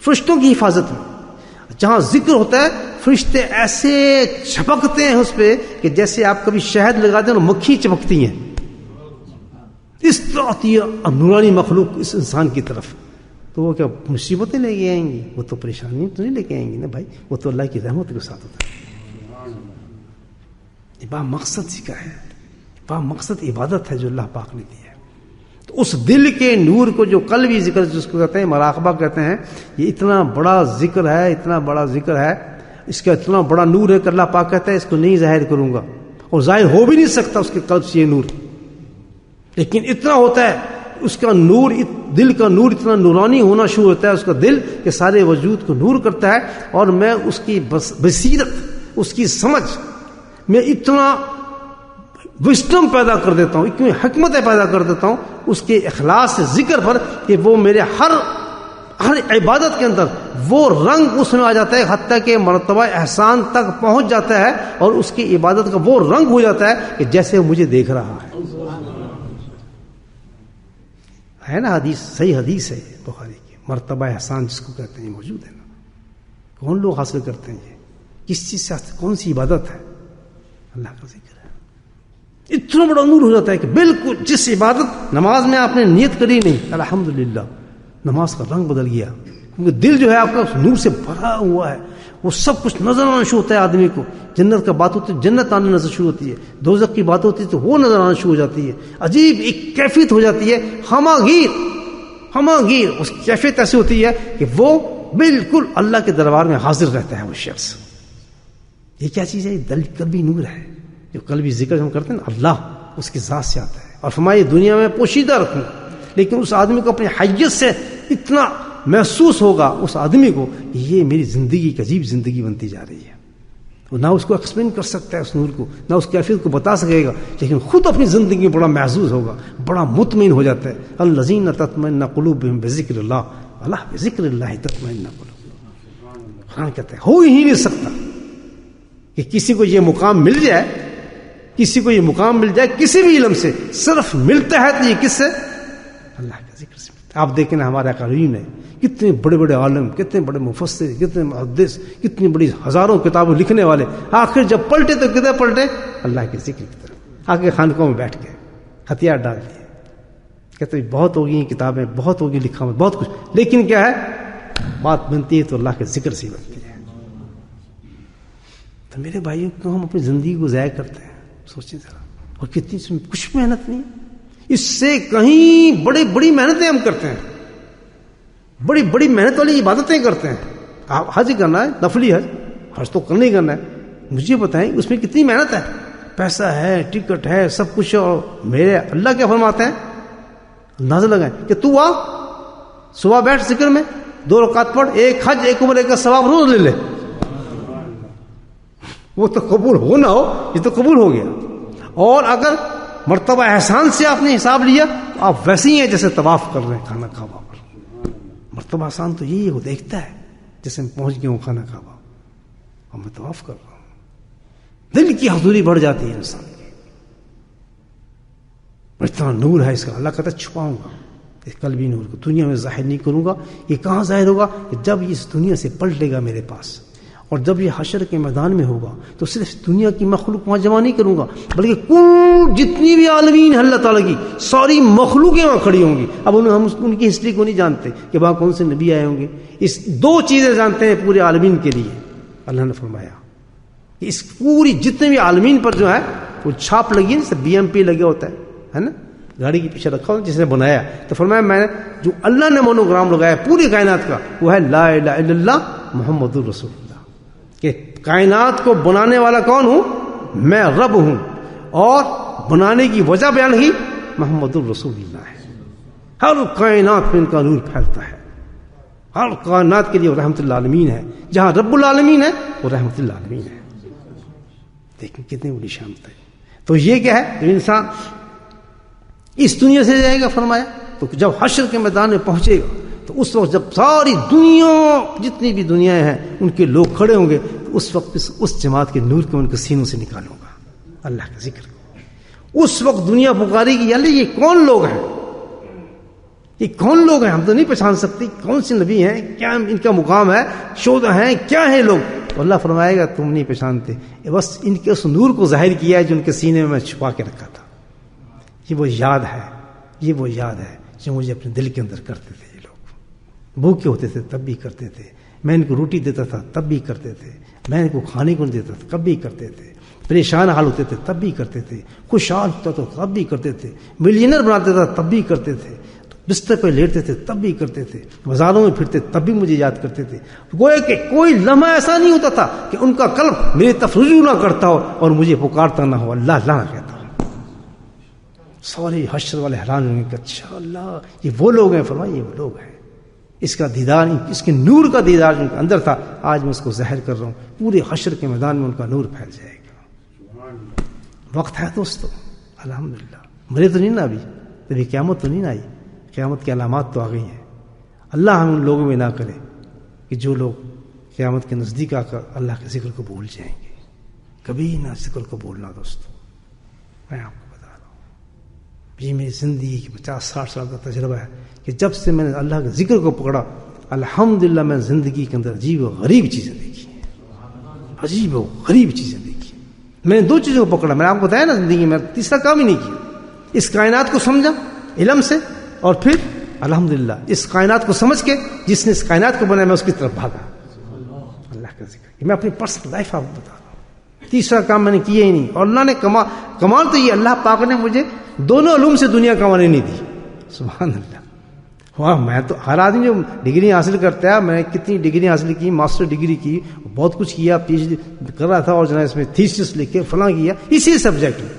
فرشتوں کی حفاظت میں جہاں ذکر ہوتا ہے فرشتے ایسے چھپکتے ہیں اس پہ کہ جیسے آپ کبھی شہد لگاتے ہیں اور مکھی چپکتی ہیں، اس طرح ہوتی ہے نورانی مخلوق اس انسان کی طرف۔ تو وہ کیا مصیبتیں لے کے آئیں گی؟ وہ تو پریشانی تو نہیں لے کے آئیں گی نا بھائی، وہ تو اللہ کی رحمت کے ساتھ ہوتا ہے۔ یہ با مقصد ذکر ہے، با مقصد عبادت ہے جو اللہ پاک نے دی ہے۔ تو اس دل کے نور کو جو قلبی ذکر جس کو کہتے ہیں، مراقبہ کہتے ہیں، یہ اتنا بڑا ذکر ہے، اتنا بڑا ذکر ہے، اس کا اتنا بڑا نور ہے کہ اللہ پاک کہتا ہے اس کو نہیں ظاہر کروں گا، اور ظاہر ہو بھی نہیں سکتا اس کے قلب سے یہ نور، لیکن اتنا ہوتا ہے اس کا نور، دل کا نور اتنا نورانی ہونا شروع ہوتا ہے اس کا دل کہ سارے وجود کو نور کرتا ہے، اور میں اس کی بصیرت، اس کی سمجھ میں اتنا وسڈم پیدا کر دیتا ہوں، اتنی حکمتیں پیدا کر دیتا ہوں اس کے اخلاص ذکر پر کہ وہ میرے ہر عبادت کے اندر وہ رنگ اس میں آ جاتا ہے، حتیٰ کہ مرتبہ احسان تک پہنچ جاتا ہے، اور اس کی عبادت کا وہ رنگ ہو جاتا ہے کہ جیسے مجھے دیکھ رہا ہے نا۔ حدیث، صحیح حدیث ہے بخاری کی، مرتبہ احسان جس کو کہتے ہیں موجود ہے نا۔ کون لوگ حاصل کرتے ہیں یہ؟ کس چیز سے؟ کون سی عبادت ہے؟ اللہ کا ذکر ہے۔ اتنا بڑا نور ہو جاتا ہے کہ بالکل جس عبادت، نماز میں آپ نے نیت کری نہیں، الحمدللہ نماز کا رنگ بدل گیا، کیونکہ دل جو ہے آپ کا اس نور سے بھرا ہوا ہے، وہ سب کچھ نظر آنا شروع ہوتا ہے آدمی کو۔ جنت کا بات ہوتی ہے جنت آنے نظر شروع ہوتی ہے، دوزخ کی بات ہوتی ہے تو وہ نظر آنا شروع ہو جاتی ہے، عجیب ایک کیفیت ہو جاتی ہے، ہماگیر اس کی کیفیت ایسی ہوتی ہے کہ وہ بالکل اللہ کے دربار میں حاضر رہتا ہے وہ شخص. یہ کیا چیز ہے؟ قلبی نور ہے. جو قلبی ذکر ہم کرتے ہیں نا اللہ اس کی ذات سے آتا ہے. اور فرمائے دنیا میں پوشیدہ رکھوں, لیکن اس آدمی کو اپنی حیت سے اتنا محسوس ہوگا اس آدمی کو کہ یہ میری زندگی ایک عجیب زندگی بنتی جا رہی ہے. وہ نہ اس کو ایکسپلین کر سکتا ہے اس نور کو, نہ اس کیفیت کو بتا سکے گا, لیکن خود اپنی زندگی میں بڑا محظوظ ہوگا, بڑا مطمئن ہو جاتا ہے. الذین تطمئن قلوبہم بذکر اللہ, اللہ بذکر اللہ تطمئن قلوبہم. قرآن کہتا ہے ہو ہی نہیں سکتا کہ کسی کو یہ مقام مل جائے, کسی کو یہ مقام مل جائے کسی بھی علم سے, صرف ملتا ہے تو یہ کس سے؟ اللہ کے ذکر سے. آپ دیکھیں نا ہمارے کریم نے کتنے بڑے بڑے عالم, کتنے بڑے مفسر, کتنے محدث, کتنی بڑی ہزاروں کتابیں لکھنے والے, آخر جب پلٹے تو کدھر پلٹے؟ اللہ کے ذکر کی طرف. آگے خانقاہوں میں بیٹھ کے ہتھیار ڈال دیے, کہتے بہت ہوگی کتابیں, بہت ہوگی لکھا ہوا, بہت کچھ, لیکن کیا ہے بات بنتی ہے تو اللہ کے ذکر سے بنتی ہے. تو میرے بھائیوں کو ہم اپنی زندگی کو ضائع کرتے ہیں, سوچیں ذرا. اور کتنی اس میں کچھ محنت نہیں, اس سے کہیں بڑی محنتیں ہم کرتے ہیں, بڑی بڑی محنت والی عبادتیں کرتے ہیں. آپ حج کرنا ہے, نفلی حج تو کرنا ہی کرنا ہے. مجھے بتائیں اس میں کتنی محنت ہے, پیسہ ہے, ٹکٹ ہے, سب کچھ. اور میرے اللہ کیا فرماتے ہیں, اندازہ لگائیں کہ تو آ صبح بیٹھ ذکر میں 2 رکعت پڑھ, ایک حج ایک عمرے کا ثواب روز لے لے. وہ تو قبول ہو نہ ہو, یہ تو قبول ہو گیا. اور اگر مرتبہ احسان سے آپ نے حساب لیا تو آپ ویسے ہی ہیں جیسے طواف کر رہے ہیں خانہ کعبہ پر. مرتبہ احسان تو یہی وہ دیکھتا ہے جیسے میں پہنچ گیا ہوں خانہ کعبہ اور میں طواف کر رہا ہوں. دل کی حضوری بڑھ جاتی ہے انسان کی. اتنا نور ہے اس کا, اللہ کہتا ہے چھپاؤں گا اس قلبی نور کو, دنیا میں ظاہر نہیں کروں گا. یہ کہاں ظاہر ہوگا؟ کہ جب یہ اس دنیا سے پلٹے گا میرے پاس, اور جب یہ حشر کے میدان میں ہوگا تو صرف دنیا کی مخلوق وہاں جمع نہیں کروں گا, بلکہ کل جتنی بھی عالمین ہے اللہ تعالیٰ کی ساری مخلوقیں وہاں کھڑی ہوں گی. اب ہم ان کی ہسٹری کو نہیں جانتے کہ وہاں کون سے نبی آئے ہوں گے. اس 2 چیزیں جانتے ہیں پورے عالمین کے لیے. اللہ نے فرمایا کہ اس پوری جتنے بھی عالمین پر جو ہے وہ چھاپ لگی ہے, جیسے BMP لگے ہوتا ہے نا, گاڑی کے پیچھے رکھا ہو جس نے بنایا. تو فرمایا میں نے جو اللہ نے مونوگرام لگایا پوری کائنات کا وہ ہے لا الہ الا اللہ محمد الرسول اللہ. کہ کائنات کو بنانے والا کون ہوں؟ میں رب ہوں, اور بنانے کی وجہ بیان ہی محمد الرسول اللہ ہے. ہر کائنات میں ان کا نور پھیلتا ہے, ہر کائنات کے لیے وہ رحمت للعالمین ہے. جہاں رب العالمین ہے وہ رحمت للعالمین ہے. دیکھیں کتنی بڑی شامت ہے. تو یہ کیا ہے, جب انسان اس دنیا سے جائے گا فرمایا تو جب حشر کے میدان میں پہنچے گا تو اس وقت جب ساری دنیا جتنی بھی دنیا ہیں ان کے لوگ کھڑے ہوں گے تو اس وقت اس جماعت کے نور کو ان کے سینوں سے نکالوں گا اللہ کا ذکر. اس وقت دنیا پکارے گی یعنی یہ کون لوگ ہیں, یہ کون لوگ ہیں, ہم تو نہیں پہچان سکتے کون سے نبی ہیں, کیا ان کا مقام ہے, شہداء ہیں, کیا ہیں لوگ. تو اللہ فرمائے گا تم نہیں پہچانتے, بس ان کے اس نور کو ظاہر کیا ہے جو ان کے سینے میں چھپا کے رکھا تھا. یہ وہ یاد ہے, یہ وہ یاد ہے جو مجھے اپنے دل کے اندر کرتے تھے. یہ لوگ بھوکے ہوتے تھے تب بھی کرتے تھے, میں ان کو روٹی دیتا تھا تب بھی کرتے تھے, میں ان کو کھانے کو دیتا تھا تب بھی کرتے تھے, پریشان حال ہوتے تھے تب بھی کرتے تھے, خوشحال ہوتا تو تب بھی کرتے تھے, ملینر بناتے تھا تب بھی کرتے تھے, بستر پہ لیٹتے تھے تب بھی کرتے تھے, بازاروں میں پھرتے تب بھی مجھے یاد کرتے تھے. گویا کہ کوئی لمحہ ایسا نہیں ہوتا تھا کہ ان کا قلب میرے طرف رجوع نہ کرتا ہو اور مجھے پکارتا نہ ہو, اللہ اللہ نہ کہتا ہو. سارے حشر والے حیران ہوں گے کہ اچھا اللہ یہ وہ لوگ ہیں. فرمایا یہ وہ لوگ ہیں, اس کا دیدار, اس کے نور کا دیدار جو ان کے اندر تھا آج میں اس کو ظاہر کر رہا ہوں. پورے حشر کے میدان میں ان کا نور پھیل جائے گا. وقت ہے دوستو, الحمدللہ. مرے تو نہیں نا ابھی, ابھی قیامت تو نہیں نا آئی, قیامت کی علامات تو آ گئی ہیں. اللہ ہم ان لوگوں میں نہ کرے کہ جو لوگ قیامت کے نزدیک آ کر اللہ کے ذکر کو بھول جائیں گے. کبھی نہ ذکر کو بھولنا دوستو. میں آپ کو بتا رہا ہوں, یہ میری زندگی کی 50-60 سال کا تجربہ ہے کہ جب سے میں نے اللہ کے ذکر کو پکڑا الحمدللہ میں زندگی کے اندر عجیب و غریب چیزیں دیکھی ہیں, عجیب و غریب چیزیں دیکھی. میں نے 2 چیزوں کو پکڑا, میں نے آپ کو بتایا نا زندگی میں تیسرا کام ہی نہیں کیا. اس کائنات کو سمجھا علم سے, اور پھر الحمدللہ اس کائنات کو سمجھ کے جس نے اس کائنات کو بنایا میں اس کی طرف بھاگا. اللہ کا ذکر, میں اپنی پرسنل لائف آپ کو بتا رہا ہوں. تیسرا کام میں نے کیا ہی نہیں. اور اللہ نے کمال تو یہ اللہ پاک نے مجھے دونوں علوم سے دنیا کمانے نہیں دی. سبحان اللہ. واہ میں تو ہر آدمی جو ڈگری حاصل کرتا ہے، میں کتنی ڈگری حاصل کی، ماسٹر ڈگری کی، بہت کچھ کیا، پی ایچ ڈی کر رہا تھا اور جناب اس میں تھیسس لکھ کے فلاں کیا اسی سبجیکٹ میں.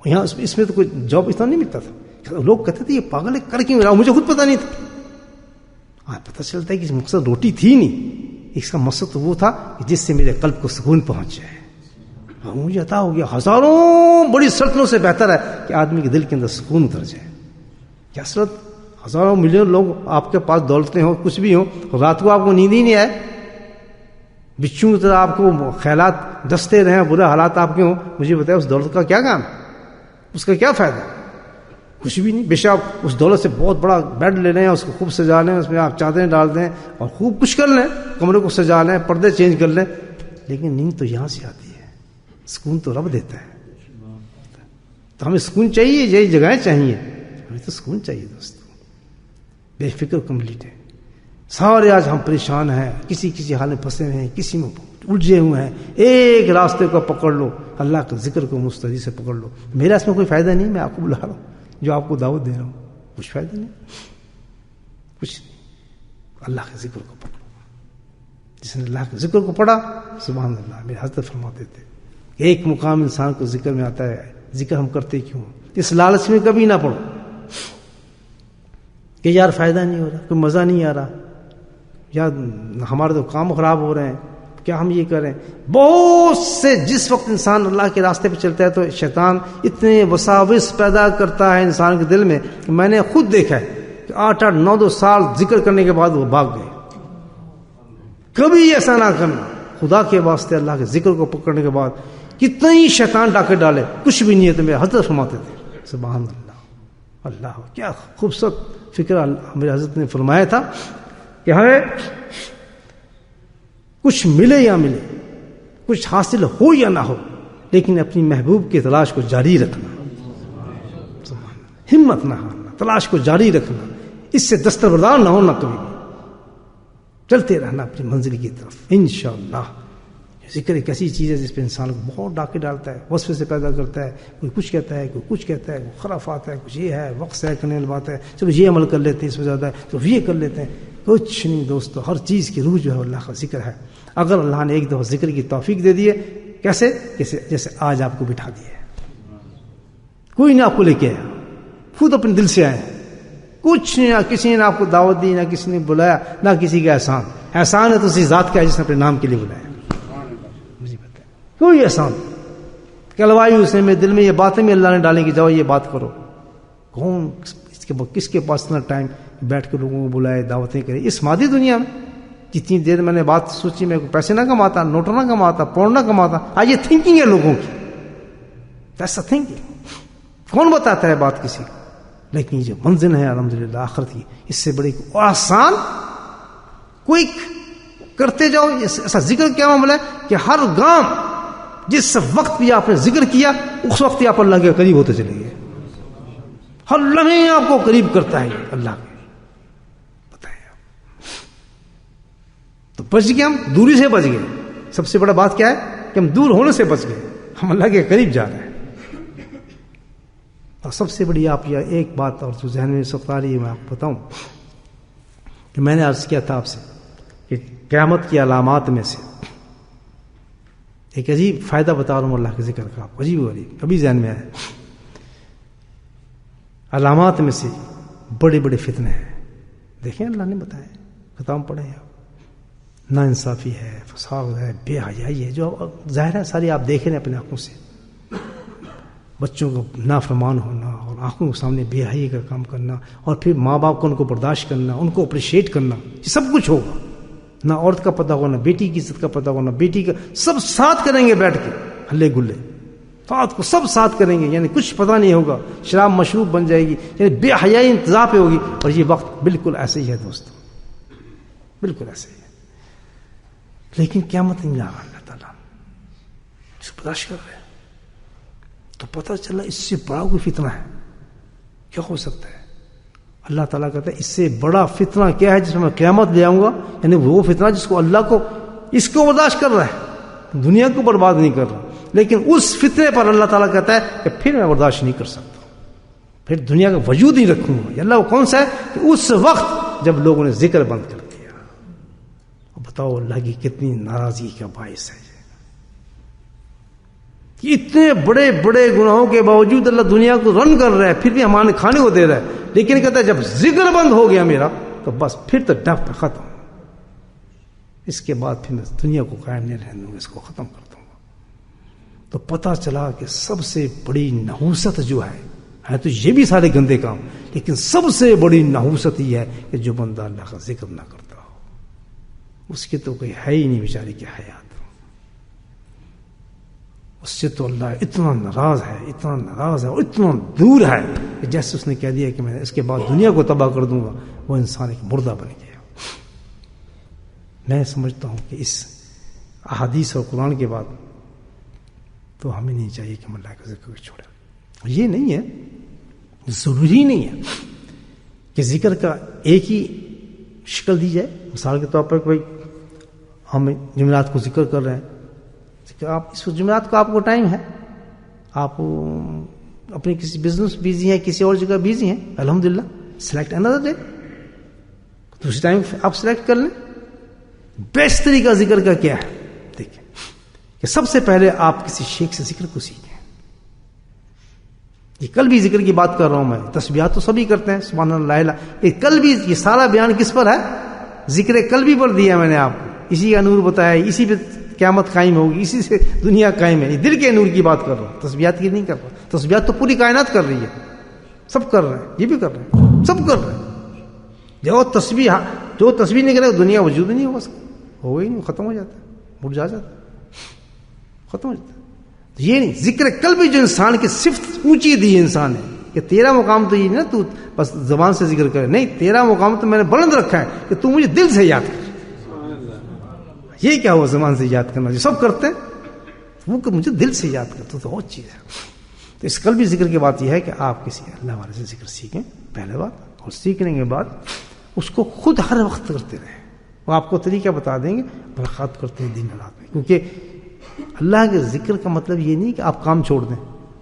یہاں اس میں تو کوئی جاب اتنا نہیں ملتا تھا. لوگ کہتے تھے یہ پاگل ہے کر کیوں رہا، مجھے خود پتہ نہیں تھا. ہاں پتہ چلتا ہے کہ مقصد روٹی تھی نہیں، اس کا مقصد تو وہ تھا کہ جس سے میرے قلب کو سکون پہنچ جائے. مجھے عطا ہو گیا. ہزاروں بڑی سلطنتوں سے بہتر ہے کہ آدمی کے دل کے اندر سکون اتر جائے. کیا سلط ہزاروں ملین لوگ آپ کے پاس دولتیں ہوں کچھ بھی ہوں، رات کو آپ کو نیند ہی نہیں آئے، بچوں کی طرح آپ کو خیالات دستے رہیں، برے حالات آپ کے ہوں، مجھے بتائیں اس دولت کا کیا کام، اس کا کیا فائدہ؟ کچھ بھی نہیں. بے شک آپ اس دولت سے بہت بڑا بیڈ لے لیں، اس کو خوب سجا لیں، اس میں آپ چادریں ڈال دیں اور خوب کچھ کر لیں، کمرے کو سجا لیں، پردے چینج کر لیں، لیکن نیند تو یہاں سے آتی ہے. سکون تو رب دیتا ہے. تو ہمیں سکون چاہیے، یہی جگہیں چاہیے. ہمیں تو سکون چاہیے دوستو، بے فکر کمپلیٹ ہے. سارے آج ہم پریشان ہیں، کسی حال میں پھنسے ہوئے ہیں، کسی میں الجھے ہوئے ہیں. ایک راستے کو پکڑ لو، اللہ کے ذکر کو مستعدی سے پکڑ لو. میرا اس میں کوئی فائدہ نہیں، میں آپ کو بلا رہا ہوں، جو آپ کو دعوت دے رہا ہوں، کچھ فائدہ نہیں، کچھ نہیں. اللہ کے ذکر کو پکڑو. جس نے اللہ کے ذکر کو پڑھا، سبحان اللہ. میرے حضرت فرماتے تھے ایک مقام انسان کو ذکر میں آتا ہے، ذکر ہم کرتے کیوں؟ اس لالچ میں کبھی نہ پڑھو کہ یار فائدہ نہیں ہو رہا، کوئی مزہ نہیں آ رہا، یا ہمارے تو کام خراب ہو رہے ہیں، کیا ہم یہ کریں؟ بہت سے جس وقت انسان اللہ کے راستے پہ چلتا ہے تو شیطان اتنے وساوس پیدا کرتا ہے انسان کے دل میں کہ میں نے خود دیکھا ہے کہ 8 9 سال ذکر کرنے کے بعد وہ بھاگ گئے. کبھی ایسا نہ کرنا. خدا کے واسطے اللہ کے ذکر کو پکڑنے کے بعد کتنا ہی شیطان ڈاکے ڈالے، کچھ بھی نہیں ہے. تو میرے حضرت فرماتے تھے سبحان اللہ. اللہ کیا خوبصورت فکر میرے حضرت نے فرمایا تھا کہ ہمیں کچھ ملے یا ملے، کچھ حاصل ہو یا نہ ہو، لیکن اپنی محبوب کی تلاش کو جاری رکھنا، ہمت نہ ہارنا، تلاش کو جاری رکھنا، اس سے دستبردار نہ ہونا، کبھی بھی چلتے رہنا اپنی منزل کی طرف انشاءاللہ. ذکر ایک ایسی چیز ہے جس پہ انسان کو بہت ڈاکے ڈالتا ہے، وصفے سے پیدا کرتا ہے. کوئی کچھ کہتا ہے، کوئی کچھ کہتا ہے، کوئی خرافات ہے، کچھ یہ ہے، وقت سے کرنے والی بات ہے، چلو یہ عمل کر لیتے ہیں، اس میں زیادہ ہے تو یہ کر لیتے ہیں. کچھ نہیں دوستو، ہر چیز کی روح جو ہے اللہ کا ذکر ہے. اگر اللہ نے ایک دفعہ ذکر کی توفیق دے دی ہے، کیسے جیسے آج آپ کو بٹھا دیا ہے، کوئی نہ آپ کو لے کے آیا، خود اپنے دل سے آئے، کچھ نہیں، نہ کسی نے آپ کو دعوت دی، نہ کسی نے بلایا، نہ کسی کا احسان ہے تو اسی ذات کا ہے جس نے اپنے نام کے لیے بلایا. مجھے بتائیں کوئی احسان کلوائی اس نے میرے دل میں، یہ باتیں بھی اللہ نے ڈالیں کہ جاؤ یہ بات کرو. کون کس کے پاس اتنا ٹائم بیٹھ کے لوگوں کو بلائے، دعوتیں کرے اس مادی دنیا میں؟ جتنی دیر میں نے بات سوچی، میں پیسے نہ کماتا، نوٹ نہ کماتا، پاؤنڈ نہ کماتا. آج یہ تھنکنگ ہے لوگوں کی، ایسا تھنکنگ کون بتاتا ہے بات کسی کو؟ لیکن یہ جو منزل ہے الحمدللہ آخرت کی، اس سے بڑی اور آسان کوئک کرتے جاؤ. ایسا ذکر کیا معاملہ ہے کہ ہر گام جس وقت بھی آپ نے ذکر کیا اس وقت ہی آپ اللہ کے قریب ہوتے چلے گئے. ہر لمحے آپ کو قریب کرتا ہے اللہ کے. بتائیں آپ تو بچ گئے، ہم دوری سے بچ گئے. سب سے بڑا بات کیا ہے کہ ہم دور ہونے سے بچ گئے، ہم اللہ کے قریب جا رہے ہیں. اور سب سے بڑی آپ یہ ایک بات اور جو ذہن میں سخت آ رہی ہے میں آپ کو بتاؤں کہ میں نے عرض کیا تھا آپ سے کہ قیامت کی علامات میں سے ایک عجیب فائدہ بتا رہا ہوں اللہ کے ذکر کا، آپ عجیب و غریب کبھی ذہن میں آئے. علامات میں سے بڑے بڑے فتنے ہیں. دیکھیں اللہ نے بتایا، کتاب پڑھیں آپ، نا انصافی ہے، فساد ہے، بے حیائی ہے، جو ظاہر ہے ساری آپ دیکھ رہے ہیں اپنے آنکھوں سے. بچوں کو نافرمان ہونا اور آنکھوں کے سامنے بے حیائی کا کام کرنا، اور پھر ماں باپ کو ان کو برداشت کرنا، ان کو اپریشیٹ کرنا، یہ سب کچھ ہوگا. نہ عورت کا پتہ ہونا، بیٹی کی عزت کا پتہ ہونا، بیٹی کا سب ساتھ کریں گے بیٹھ کے ہلے گلے، رات کو سب ساتھ کریں گے، یعنی کچھ پتہ نہیں ہوگا. شراب مشروب بن جائے گی، یعنی بے حیائی انتظار پہ ہوگی. اور یہ وقت بالکل ایسے ہی ہے دوستو، بالکل ایسے ہی ہے. لیکن قیامت نہیں آ رہا، اللہ تعالیٰ اس کو برداشت کر رہے ہیں. تو پتہ چلا اس سے بڑا کوئی فتنہ ہے کیا ہو سکتا ہے؟ اللہ تعالیٰ کہتا ہے اس سے بڑا فتنہ کیا ہے جس میں قیامت لے آؤں گا. یعنی وہ فتنہ جس کو اللہ کو اس کو برداشت کر رہا ہے، دنیا کو برباد نہیں کر رہا، لیکن اس فتنے پر اللہ تعالیٰ کہتا ہے کہ پھر میں برداشت نہیں کر سکتا. پھر دنیا کا وجود ہی رکھوں گا. اللہ وہ کون سا ہے کہ اس وقت جب لوگوں نے ذکر بند کر دیا. بتاؤ اللہ کی کتنی ناراضگی کا باعث ہے. اتنے بڑے بڑے گناہوں کے باوجود اللہ دنیا کو رن کر رہا ہے, پھر بھی ہمارے کھانے کو دے رہا ہے, لیکن کہتا ہے جب ذکر بند ہو گیا میرا تو بس پھر تو ڈب ختم. اس کے بعد پھر میں دنیا کو قائم نہیں رہنے دوں گا, اس کو ختم کر دوں گا. تو پتہ چلا کہ سب سے بڑی نحوست جو ہے تو یہ بھی سارے گندے کام, لیکن سب سے بڑی نحوست یہ ہے کہ جو بندہ اللہ کا ذکر نہ کرتا ہو, اس کی تو کوئی ہے ہی نہیں بیچارے کی حیات. اس سے تو اللہ اتنا ناراض ہے, اتنا ناراض ہے اور اتنا دور ہے کہ جیسے اس نے کہہ دیا کہ میں اس کے بعد دنیا کو تباہ کر دوں گا, وہ انسان ایک مردہ بن گیا. میں سمجھتا ہوں کہ اس احادیث اور قرآن کے بعد تو ہمیں نہیں چاہیے کہ ہم اللہ کا ذکر چھوڑیں. یہ نہیں ہے, ضروری نہیں ہے کہ ذکر کا ایک ہی شکل دی جائے. مثال کے طور پر کوئی ہم جمعرات کو ذکر کر رہے ہیں, کہ آپ اس جمعرات کو آپ کو ٹائم ہے, آپ اپنی کسی بزنس بیزی ہیں, کسی اور جگہ بیزی ہیں, الحمدللہ سلیکٹ انادر ڈے, دوسری ٹائم آپ سلیکٹ کر لیں. بیسٹ طریقہ ذکر کا کیا ہے؟ دیکھیں کہ سب سے پہلے آپ کسی شیخ سے ذکر کو سیکھیں. یہ کل بھی ذکر کی بات کر رہا ہوں میں, تسبیحات تو سبھی کرتے ہیں, سبحان اللہ. یہ کل بھی یہ سارا بیان کس پر ہے؟ ذکر قلبی پر دیا میں نے آپ کو. اسی کا نور بتایا, اسی پہ قیامت قائم ہوگی, اسی سے دنیا قائم ہے. یہ دل کے نور کی بات کر رہا ہوں, تسبیحات کی نہیں کر رہا. تسبیحات تو پوری کائنات کر رہی ہے, سب کر رہے ہیں, یہ بھی کر رہے ہیں, سب کر رہے ہیں. جو تسبیح نہیں کرے دنیا وجود نہیں ہوگا, ہوگا ہی نہیں, ختم ہو جاتا ہے, مٹ جا جاتا ہے, ختم ہو جاتا ہے. یہ نہیں, ذکر قلبی جو انسان کی صفت اونچی دی انسان نے کہ تیرا مقام تو یہ نہیں نا تو بس زبان سے ذکر کرے, نہیں, تیرا مقام تو میں نے بلند رکھا ہے کہ تو مجھے دل سے یاد کر. یہ کیا ہوا زبان سے یاد کرنا, جو سب کرتے ہیں وہ کہ مجھے دل سے یاد کرتا تو بہت چیز ہے. تو اس قلبی ذکر کی بات یہ ہے کہ آپ کسی اللہ والے سے ذکر سیکھیں پہلے بات, اور سیکھنے کے بعد اس کو خود ہر وقت کرتے رہیں. وہ آپ کو طریقہ بتا دیں گے, برکات کرتے ہیں دن رات میں. کیونکہ اللہ کے ذکر کا مطلب یہ نہیں کہ آپ کام چھوڑ دیں,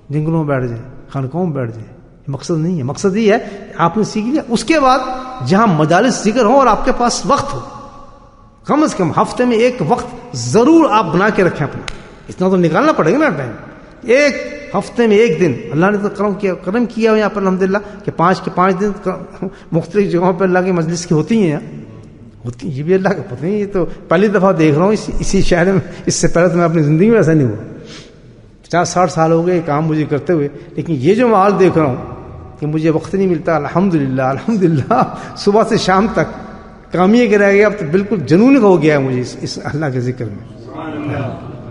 جنگلوں میں بیٹھ جائیں, خانقاہوں میں بیٹھ جائیں. یہ مقصد نہیں ہے. مقصد یہ ہے کہ آپ نے سیکھ لیا, اس کے بعد جہاں مجالس ذکر ہوں اور آپ کے پاس وقت ہو, کم از کم ہفتے میں ایک وقت ضرور آپ بنا کے رکھیں اپنا. اتنا تو نکالنا پڑے گا نا ٹائم. ایک ہفتے میں ایک دن, اللہ نے تو کرم کیا یہاں پر الحمدللہ کہ 5 دن مختلف جگہوں پر اللہ کی مجلس کی ہوتی ہیں, ہوتی. یہ بھی اللہ کا پتہ نہیں, یہ تو پہلی دفعہ دیکھ رہا ہوں اسی شہر میں. اس سے پہلے تو میں اپنی زندگی میں ایسا نہیں ہوا. 50-60 سال ہو گئے کام مجھے کرتے ہوئے, لیکن یہ جو ماحول دیکھ رہا ہوں کہ مجھے وقت نہیں ملتا, الحمدللہ صبح سے شام تک کام یہ رہ گیا. اب تو بالکل جنون ہو گیا ہے مجھے اس اللہ کے ذکر میں.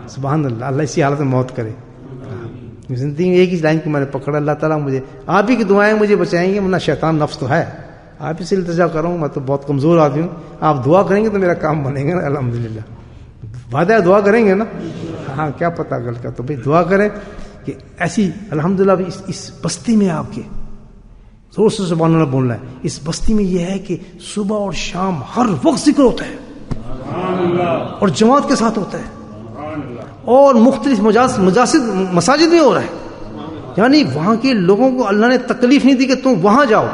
سبحان اللہ, اللہ اسی حالت میں موت کرے. زندگی میں ایک ہی لائن کو میں نے پکڑا, اللہ تعالیٰ مجھے آپ ہی کی دعائیں مجھے بچائیں گے, ورنہ شیطان نفس تو ہے. آپ ہی سے التجا کر رہا ہوں, میں تو بہت کمزور آدمی ہوں. آپ دعا کریں گے تو میرا کام بنے گا نا الحمدللہ. وعدہ دعا کریں گے نا, ہاں کیا پتہ کل کا. تو بھائی دعا کریں کہ ایسی الحمدللہ اس بستی میں آپ کے زور سے سبحان اللہ بولنا ہے. اس بستی میں یہ ہے کہ صبح اور شام ہر وقت ذکر ہوتا ہے, اور جماعت کے ساتھ ہوتا ہے, اور مختلف مساجد میں ہو رہا ہے. یعنی وہاں کے لوگوں کو اللہ نے تکلیف نہیں دی کہ تم وہاں جاؤ,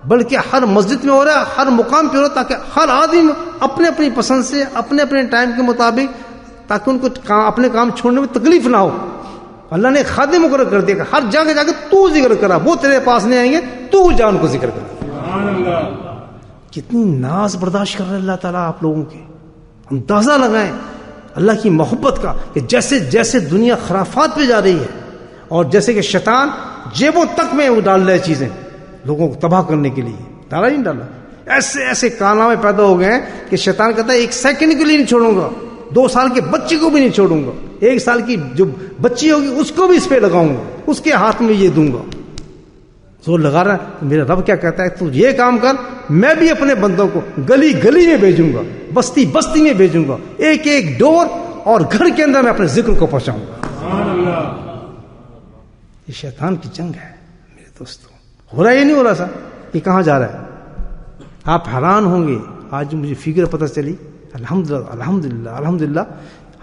بلکہ ہر مسجد میں ہو رہا ہے, ہر مقام پہ ہو رہا ہے, تاکہ ہر آدمی اپنے اپنی پسند سے اپنے اپنے ٹائم کے مطابق, تاکہ ان کو اپنے کام چھوڑنے میں تکلیف نہ ہو. اللہ نے خادم مقرر کر دیا کہ ہر جگہ جا کے تو ذکر کرا, وہ تیرے پاس نہیں آئیں گے, تو جا ان کو ذکر کرا. کتنی ناز برداشت کر رہے اللہ تعالیٰ آپ لوگوں کے. اندازہ لگائیں اللہ کی محبت کا کہ جیسے جیسے دنیا خرافات پہ جا رہی ہے, اور جیسے کہ شیطان جیبوں تک میں وہ ڈال رہے چیزیں لوگوں کو تباہ کرنے کے لیے. ڈالا نہیں ڈالا, ایسے ایسے کارنامے پیدا ہو گئے ہیں کہ شیطان کہتا ہے 1 سیکنڈ کے لیے نہیں چھوڑوں گا, 2 سال کے بچے کو بھی نہیں چھوڑوں گا, 1 سال کی جو بچی ہوگی اس کو بھی اس پہ لگاؤں گا, اس کے ہاتھ میں یہ دوں گا. زور لگا رہا ہے. میرا رب کیا کہتا ہے, تو یہ کام کر, میں بھی اپنے بندوں کو گلی گلی میں بھیجوں گا, بستی بستی میں بھیجوں گا, ایک ایک ڈور اور گھر کے اندر میں اپنے ذکر کو پہنچاؤں گا. یہ شیطان کی جنگ ہے میرے دوستوں. ہو رہا ہے یہ نہیں ہو رہا سا, یہ کہاں جا رہا ہے؟ آپ حیران ہوں گے. آج مجھے فکر پتہ چلی, الحمدللہ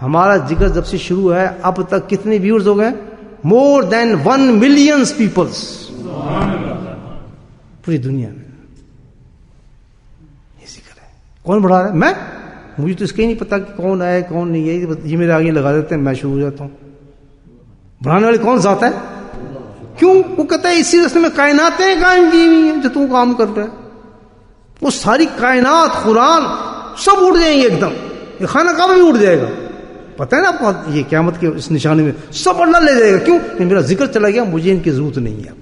ہمارا ذکر جب سے شروع ہے اب تک کتنے ویورز ہو گئے؟ more than 1 million people. پوری دنیا میں یہ ذکر ہے. کون بڑھا رہا ہے؟ میں. مجھے تو اس کا ہی نہیں پتا کہ کون ہے کون نہیں ہے. یہ میرے آگے لگا دیتے ہیں, میں شروع ہو جاتا ہوں. بڑھانے والی کون ذات ہے؟ کیوں؟ وہ کہتا ہے اسی رستے میں کائناتیں قائم کی ہوئی ہیں جو تم کام کر رہے. وہ ساری کائنات, قرآن سب اڑ جائیں گے ایک دم. یہ خانہ کعبہ بھی اڑ جائے گا. پتہ ہے نا آپ کو, یہ قیامت کے اس نشانے میں سب اللہ لے جائے گا. کیوں؟ کہ میرا ذکر چلا گیا, مجھے ان کی ضرورت نہیں ہے.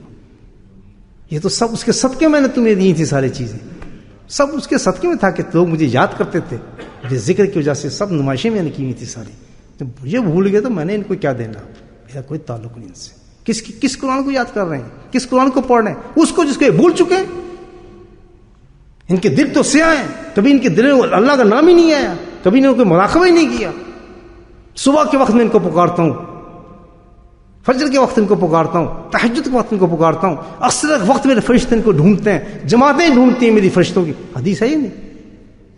یہ تو سب اس کے صدقے میں نے تمہیں دی تھی ساری چیزیں. سب اس کے صدقے میں تھا کہ لوگ مجھے یاد کرتے تھے. مجھے ذکر کی وجہ سے سب نمائشیں میں نے کی ہوئی تھی ساری. جب مجھے بھول گئے تو میں نے ان کو کیا دینا؟ میرا کوئی تعلق نہیں ان سے. کس قرآن کو یاد کر رہے ہیں؟ کس قرآن کو پڑھ رہے ہیں؟ اس کو جس کو یہ بھول چکے ہیں. ان کے دل تو سیاہ ہیں, کبھی ان کے دل میں اللہ کا نام ہی نہیں آیا, کبھی نے کوئی مراقبہ ہی نہیں کیا. صبح کے وقت میں ان کو پکارتا ہوں, فجر کے وقت ان کو پکارتا ہوں, تہجد کے وقت ان کو پکارتا ہوں, اکثر وقت میرے فرشتے ان کو ڈھونڈتے ہیں, جماعتیں ڈھونڈتی ہیں میری فرشتوں کی. حدیث ہے یہ نہیں؟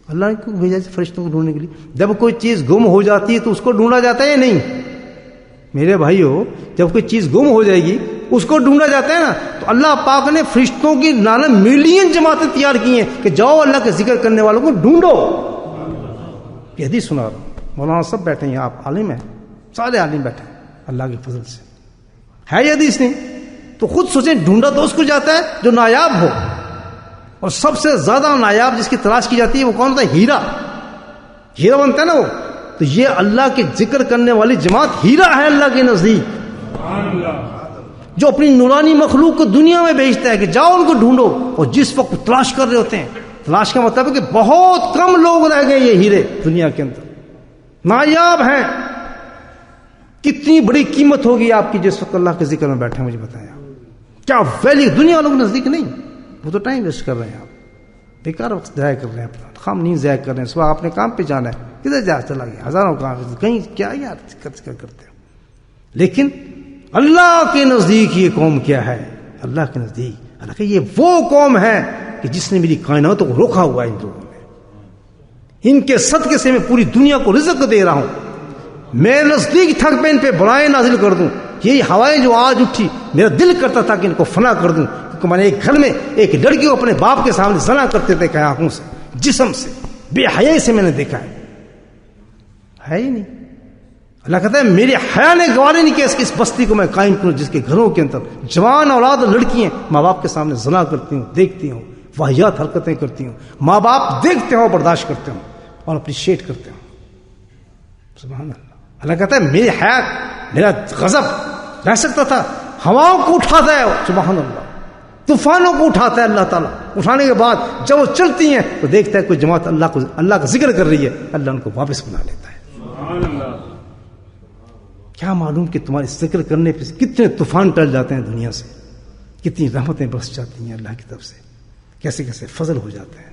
اللہ نے کو بھیجا فرشتوں کو ڈھونڈنے کے لیے. جب کوئی چیز گم ہو جاتی ہے تو اس کو ڈھونڈا جاتا ہے یا نہیں؟ میرے بھائیو, جب کوئی چیز گم ہو جائے گی اس کو ڈھونڈا جاتا ہے نا. تو اللہ پاک نے فرشتوں کی 9 ملین جماعتیں تیار کی ہیں کہ جاؤ اللہ کے ذکر کرنے والوں کو ڈھونڈو. یہ حدیث سنا رہا ہوں. مولانا سب بیٹھے ہیں, آپ عالم ہیں, سارے عالم بیٹھے ہیں اللہ کے فضل سے. ہے یہ حدیث نہیں؟ تو خود سوچیں, ڈھونڈا تو اس کو جاتا ہے جو نایاب ہو. اور سب سے زیادہ نایاب جس کی تلاش کی جاتی ہے وہ کون ہوتا ہے؟ ہیرا. ہیرا بنتا ہے نا وہ. تو یہ اللہ کے ذکر کرنے والی جماعت ہیرا ہے اللہ کے نزدیک, جو اپنی نورانی مخلوق کو دنیا میں بھیجتا ہے کہ جاؤ ان کو ڈھونڈو. اور جس وقت تلاش کر رہے ہوتے ہیں, تلاش کا مطلب ہے کہ بہت کم لوگ رہ گئے یہ ہیرے دنیا کے اندر, نایاب ہیں. کتنی بڑی قیمت ہوگی آپ کی جس وقت اللہ کے ذکر میں بیٹھے. مجھے بتائیں کیا ویلیو. دنیا والوں کے نزدیک نہیں. وہ تو ٹائم ویسٹ کر رہے ہیں, آپ بیکار وقت ضائع کر رہے ہیں, اپنا خام نیند ضائع کر رہے ہیں. صبح اپنے کام پہ جانا ہے, کدھر جا چلا گیا, ہزاروں کام, کہیں کیا یار ذکر کرتے ہیں. لیکن اللہ کے نزدیک یہ قوم کیا ہے؟ اللہ کے نزدیک اللہ کہ یہ وہ قوم ہے کہ جس نے میری کائناتوں کو روکا ہوا ہے. ان لوگوں نے, ان کے صدقے سے میں پوری دنیا کو رزق دے رہا ہوں. میں نزدیک تھک پہ ان پہ بلائیں نازل کر دوں. یہی ہوائیں جو آج اٹھی, میرا دل کرتا تھا کہ ان کو فنا کر دوں. کیونکہ میں نے ایک گھر میں ایک لڑکی کو اپنے باپ کے سامنے زنا کرتے تھے, کہ آنکھوں سے, جسم سے, بے حیائی سے میں نے دیکھا ہے ہی نہیں. اللہ کہتا ہے میری حیا نے گوارا نہیں کیا اس بستی کو میں قائم کروں جس کے گھروں کے اندر جوان اولاد لڑکیاں ماں باپ کے سامنے زنا کرتی ہوں, دیکھتی ہوں, واہیات حرکتیں کرتی ہوں. ماں باپ دیکھتے ہوں, برداشت کرتے ہوں اور اپریشیٹ کرتے ہوں. سبحان اللہ. اللہ کہتا ہے میری حیات, میرا غضب رہ سکتا تھا, ہواؤں کو اٹھاتا ہے سبحان اللہ, طوفانوں کو اٹھاتا ہے اللہ تعالیٰ. اٹھانے کے بعد جب وہ چلتی ہیں تو دیکھتا ہے کوئی جماعت اللہ کا ذکر کر رہی ہے, اللہ ان کو واپس بنا لیتا ہے. سبحان اللہ. کیا معلوم کہ تمہارے ذکر کرنے پہ کتنے طوفان ٹل جاتے ہیں دنیا سے, کتنی رحمتیں برس جاتی ہیں اللہ کی طرف سے, کیسے کیسے فضل ہو جاتے ہیں.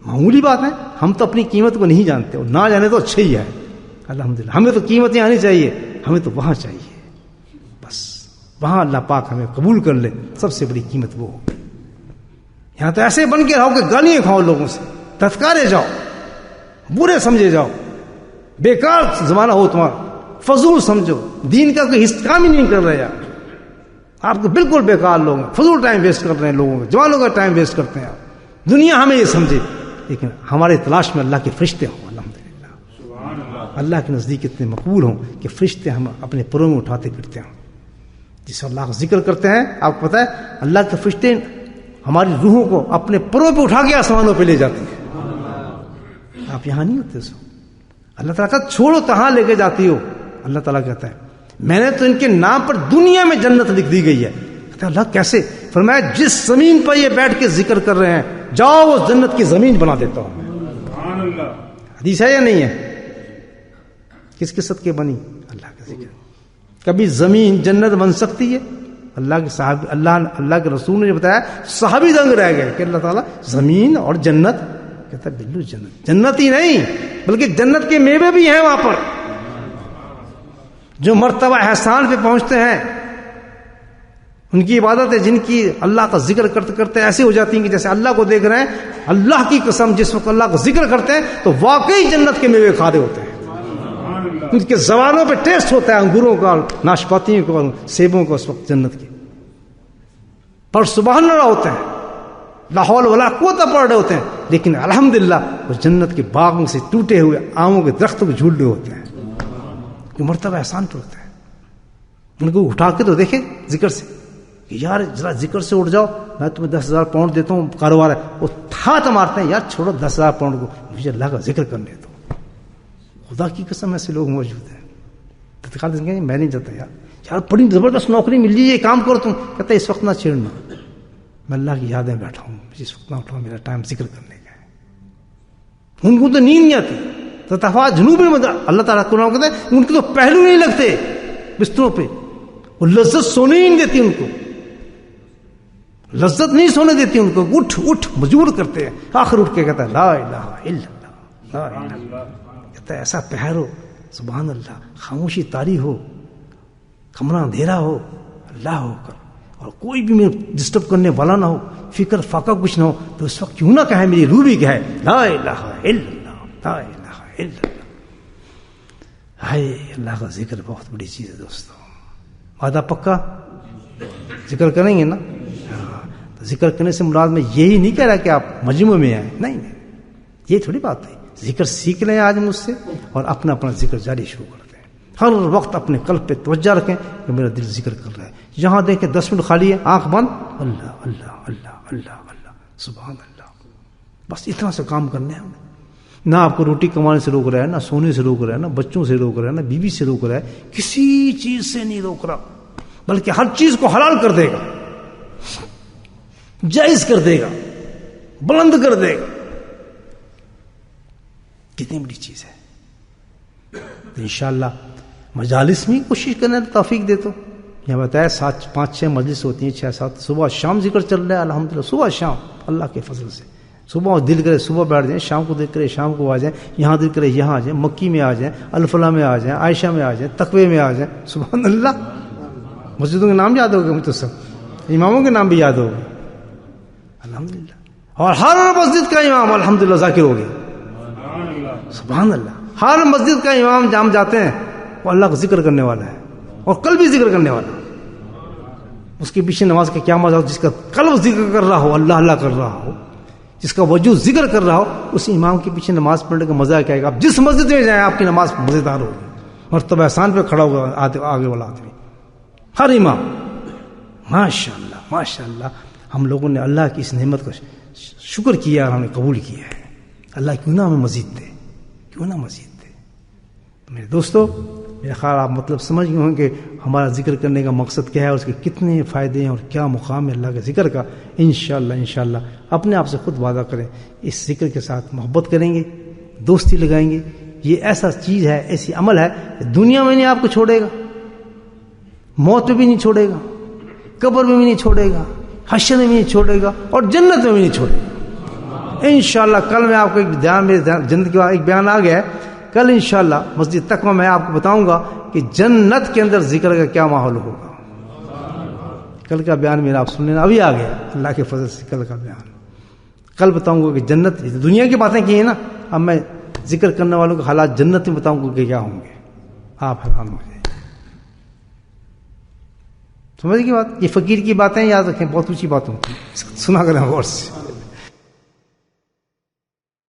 معمولی بات ہے, ہم تو اپنی قیمت کو نہیں جانتے, اور نہ جانے تو اچھا ہی ہے الحمدللہ. ہمیں تو قیمتیں آنی چاہیے, ہمیں تو وہاں چاہیے, بس وہاں اللہ پاک ہمیں قبول کر لے, سب سے بڑی قیمت وہ ہو. یہاں تو ایسے بن کے رہو کہ گالیاں کھاؤ لوگوں سے, تتکارے جاؤ, برے سمجھے جاؤ, بیکار زمانہ ہو تمہارا, فضول سمجھو, دین کا کوئی کام ہی نہیں کر رہے یار. آپ کو بالکل بیکار لوگ ہیں, فضول ٹائم ویسٹ کر رہے ہیں لوگوں کا, جوانوں کا ٹائم ویسٹ کرتے ہیں آپ. دنیا ہمیں یہ سمجھے, لیکن ہمارے تلاش میں اللہ کے فرشتے ہوں. الحمدللہ اللہ کے نزدیک اتنے مقبول ہوں کہ فرشتے ہم اپنے پروں میں اٹھاتے پھرتے ہوں. جس اللہ کا ذکر کرتے ہیں, آپ کو پتہ ہے اللہ کے فرشتے ہماری روحوں کو اپنے پروں پہ اٹھا کے آسمانوں پہ لے جاتے ہیں. آپ یہاں نہیں ہوتے سو. اللہ تعالیٰ کا چھوڑو کہاں لے کے جاتی ہو. اللہ تعالیٰ کہتا ہے میں نے تو ان کے نام پر دنیا میں جنت لکھ دی گئی ہے. کہتا ہے اللہ کیسے؟ فرمایا جس زمین پر یہ بیٹھ کے ذکر کر رہے ہیں, جاؤ وہ جنت کی زمین بنا دیتا ہوں. سبحان اللہ. حدیث ہے یا نہیں ہے؟ کس کے صدقے بنی؟ اللہ کا ذکر. کبھی زمین جنت بن سکتی ہے؟ اللہ کے صحابی, اللہ کے رسول نے بتایا, صحابی دنگ رہ گئے کہ اللہ تعالیٰ زمین اور جنت. کہتا ہے بلو جنت ہی نہیں بلکہ جنت کے میوے بھی ہیں وہاں پر. جو مرتبہ احسان پہ پہنچتے ہیں, ان کی عبادت ہے جن کی اللہ کا ذکر کرتے کرتے ایسے ہو جاتی ہیں کہ جیسے اللہ کو دیکھ رہے ہیں. اللہ کی قسم جس وقت اللہ کا ذکر کرتے ہیں تو واقعی جنت کے میوے کھا رہے ہوتے ہیں. ان کے زبانوں پہ ٹیسٹ ہوتا ہے انگوروں کا, ناشپاتیوں کا, سیبوں کا, اس وقت جنت کے پر سبحان اللہ ہوتے ہیں. لاہور ولا قوت پڑ رہے ہوتے ہیں، لیکن الحمدللہ وہ جنت کے باغوں سے ٹوٹے ہوئے آموں کے درختوں کو جھول رہے ہوتے ہیں. کہ مرتبہ احسان پہ ہوتا ہے. ان کو اٹھا کے تو دیکھیں ذکر سے کہ یار ذرا ذکر سے اٹھ جاؤ، میں تمہیں 10,000 پاؤنڈ دیتا ہوں، کاروبار ہے. وہ تھات مارتے ہیں، یار چھوڑو 10,000 پاؤنڈ کو، مجھے اللہ کا ذکر کرنے دو. خدا کی قسم ایسے لوگ موجود ہیں. تتکال دیں گے میں نہیں جاتا یار بڑی زبردست نوکری مل جی، یہ کام کرو تم. کہتا ہے اس وقت نہ چھیڑنا، میں اللہ کی یادیں بیٹھا ہوں، اس وقت نہ اٹھاؤں، میرا ٹائم ذکر کرنے کا ہے. ان کو تو نیند نہیں آتی. تو تفاوت جنوب میں اللہ تعالیٰ قرآن کہتے ہیں ان کے تو پہلو نہیں لگتے بستروں پہ. وہ لذت سونے ہی نہیں دیتی ان کو، لذت نہیں سونے دیتی ان کو. اٹھ اٹھ مجبور کرتے ہیں. آخر اٹھ کے کہتا ہے لا الہ الا اللہ، لا الہ الا اللہ. کہتا ہے ایسا پہر ہو، سبحان اللہ، خاموشی طاری ہو، کمرہ اندھیرا ہو، اللہ ہو کر، اور کوئی بھی میرے ڈسٹرب کرنے والا نہ ہو، فکر فاقہ کچھ نہ ہو، تو اس وقت کیوں نہ کہے میری روح بھی کہے لا الہ الا اللہ، لا الہ الا اللہ. ہائے اللہ کا ذکر بہت بڑی چیز ہے دوستوں. وعدہ پکا ذکر کریں گے نا؟ تو ذکر کرنے سے مراد میں یہی نہیں کہہ رہا کہ آپ مجموعے میں آئیں، نہیں نہیں، یہ تھوڑی بات ہے. ذکر سیکھ لیں آج مجھ سے اور اپنا اپنا ذکر جاری شروع کر دیں. ہر وقت اپنے قلب پہ توجہ رکھیں کہ میرا دل ذکر کر رہا ہے. جہاں دیکھیں 10 منٹ خالی ہے، آنکھ بند، اللہ اللہ اللہ اللہ اللہ سبحان اللہ. بس اتنا سے کام کرنے ہیں ہمیں. نہ آپ کو روٹی کمانے سے روک رہا ہے، نہ سونے سے روک رہا ہے، نہ بچوں سے روک رہا ہے، نہ بیوی سے روک رہا ہے، کسی چیز سے نہیں روک رہا، بلکہ ہر چیز کو حلال کر دے گا، جائز کر دے گا، بلند کر دے گا. کتنی بڑی چیز ہے. تو انشاءاللہ مجالس میں کوشش کرنے کی توفیق دے. تو یہاں بتایا 5-6 مجلس ہوتی ہیں، 6-7 صبح شام ذکر چل رہا ہے الحمدللہ. صبح شام اللہ کے فضل سے، صبح دل کرے صبح بیٹھ جائیں، شام کو دل کرے شام کو آ جائیں، یہاں دل کرے یہاں آ جائیں، مکی میں آ جائیں، الفلاح میں آ جائیں، عائشہ میں آ جائیں، تقوی میں آ جائیں. سبحان اللہ. مسجدوں کے نام یاد ہوگا مجھے تو، سب اماموں کے نام بھی یاد ہوگا الحمدللہ. اور ہر مسجد کا امام الحمدللہ ذاکر ہو گیا. سبحان اللہ. ہر مسجد کا امام جام جاتے ہیں وہ اللہ کا ذکر کرنے والا ہے، اور کل بھی ذکر کرنے والا ہے. اس کے پیچھے نماز کا کیا مزہ ہو؟ جس کا قلب ذکر کر رہا ہو، اللہ اللہ کر رہا ہو، جس کا وجود ذکر کر رہا ہو، اس امام کے پیچھے نماز پڑھنے کا مزہ کیا ہے؟ آپ جس مسجد میں جائیں آپ کی نماز مزیدار ہوگی، مرتبہ احسان پہ کھڑا ہوگا آگے والا آدمی. ہر امام ماشاء اللہ ماشاء اللہ. ہم لوگوں نے اللہ کی اس نعمت کا شکر کیا اور ہم نے قبول کیا ہے. اللہ کیوں نہ ہمیں مزید دے، کیوں نہ مزید دے. میرے دوستو، میرا خیال آپ مطلب سمجھ گئے ہوں کہ ہمارا ذکر کرنے کا مقصد کیا ہے، اس کے کتنے فائدے ہیں اور کیا مقام ہے اللہ کے ذکر کا. انشاءاللہ اپنے آپ سے خود وعدہ کریں، اس ذکر کے ساتھ محبت کریں گے، دوستی لگائیں گے. یہ ایسا چیز ہے، ایسی عمل ہے، دنیا میں نہیں آپ کو چھوڑے گا، موت میں بھی نہیں چھوڑے گا، قبر میں بھی نہیں چھوڑے گا، حشر میں بھی نہیں چھوڑے گا، اور جنت میں بھی نہیں چھوڑے گا. انشاءاللہ کل میں آپ کو ایک جنت کا ایک بیان آ گیا ہے. کل انشاءاللہ مسجد تقویٰ میں آپ کو بتاؤں گا کہ جنت کے اندر ذکر کا کیا ماحول ہوگا. کل کا بیان میرا آپ سن لینا، ابھی آ گیا اللہ کے فضل سے. کل کا بیان کل بتاؤں گا کہ جنت، دنیا کی باتیں کی ہیں نا، اب میں ذکر کرنے والوں کے حالات جنت میں بتاؤں گا کہ کیا ہوں گے. آپ حیران ہو جائیں. سمجھ کی بات، یہ فقیر کی باتیں یاد رکھیں، بہت اونچی باتوں سنا کریں غور سے.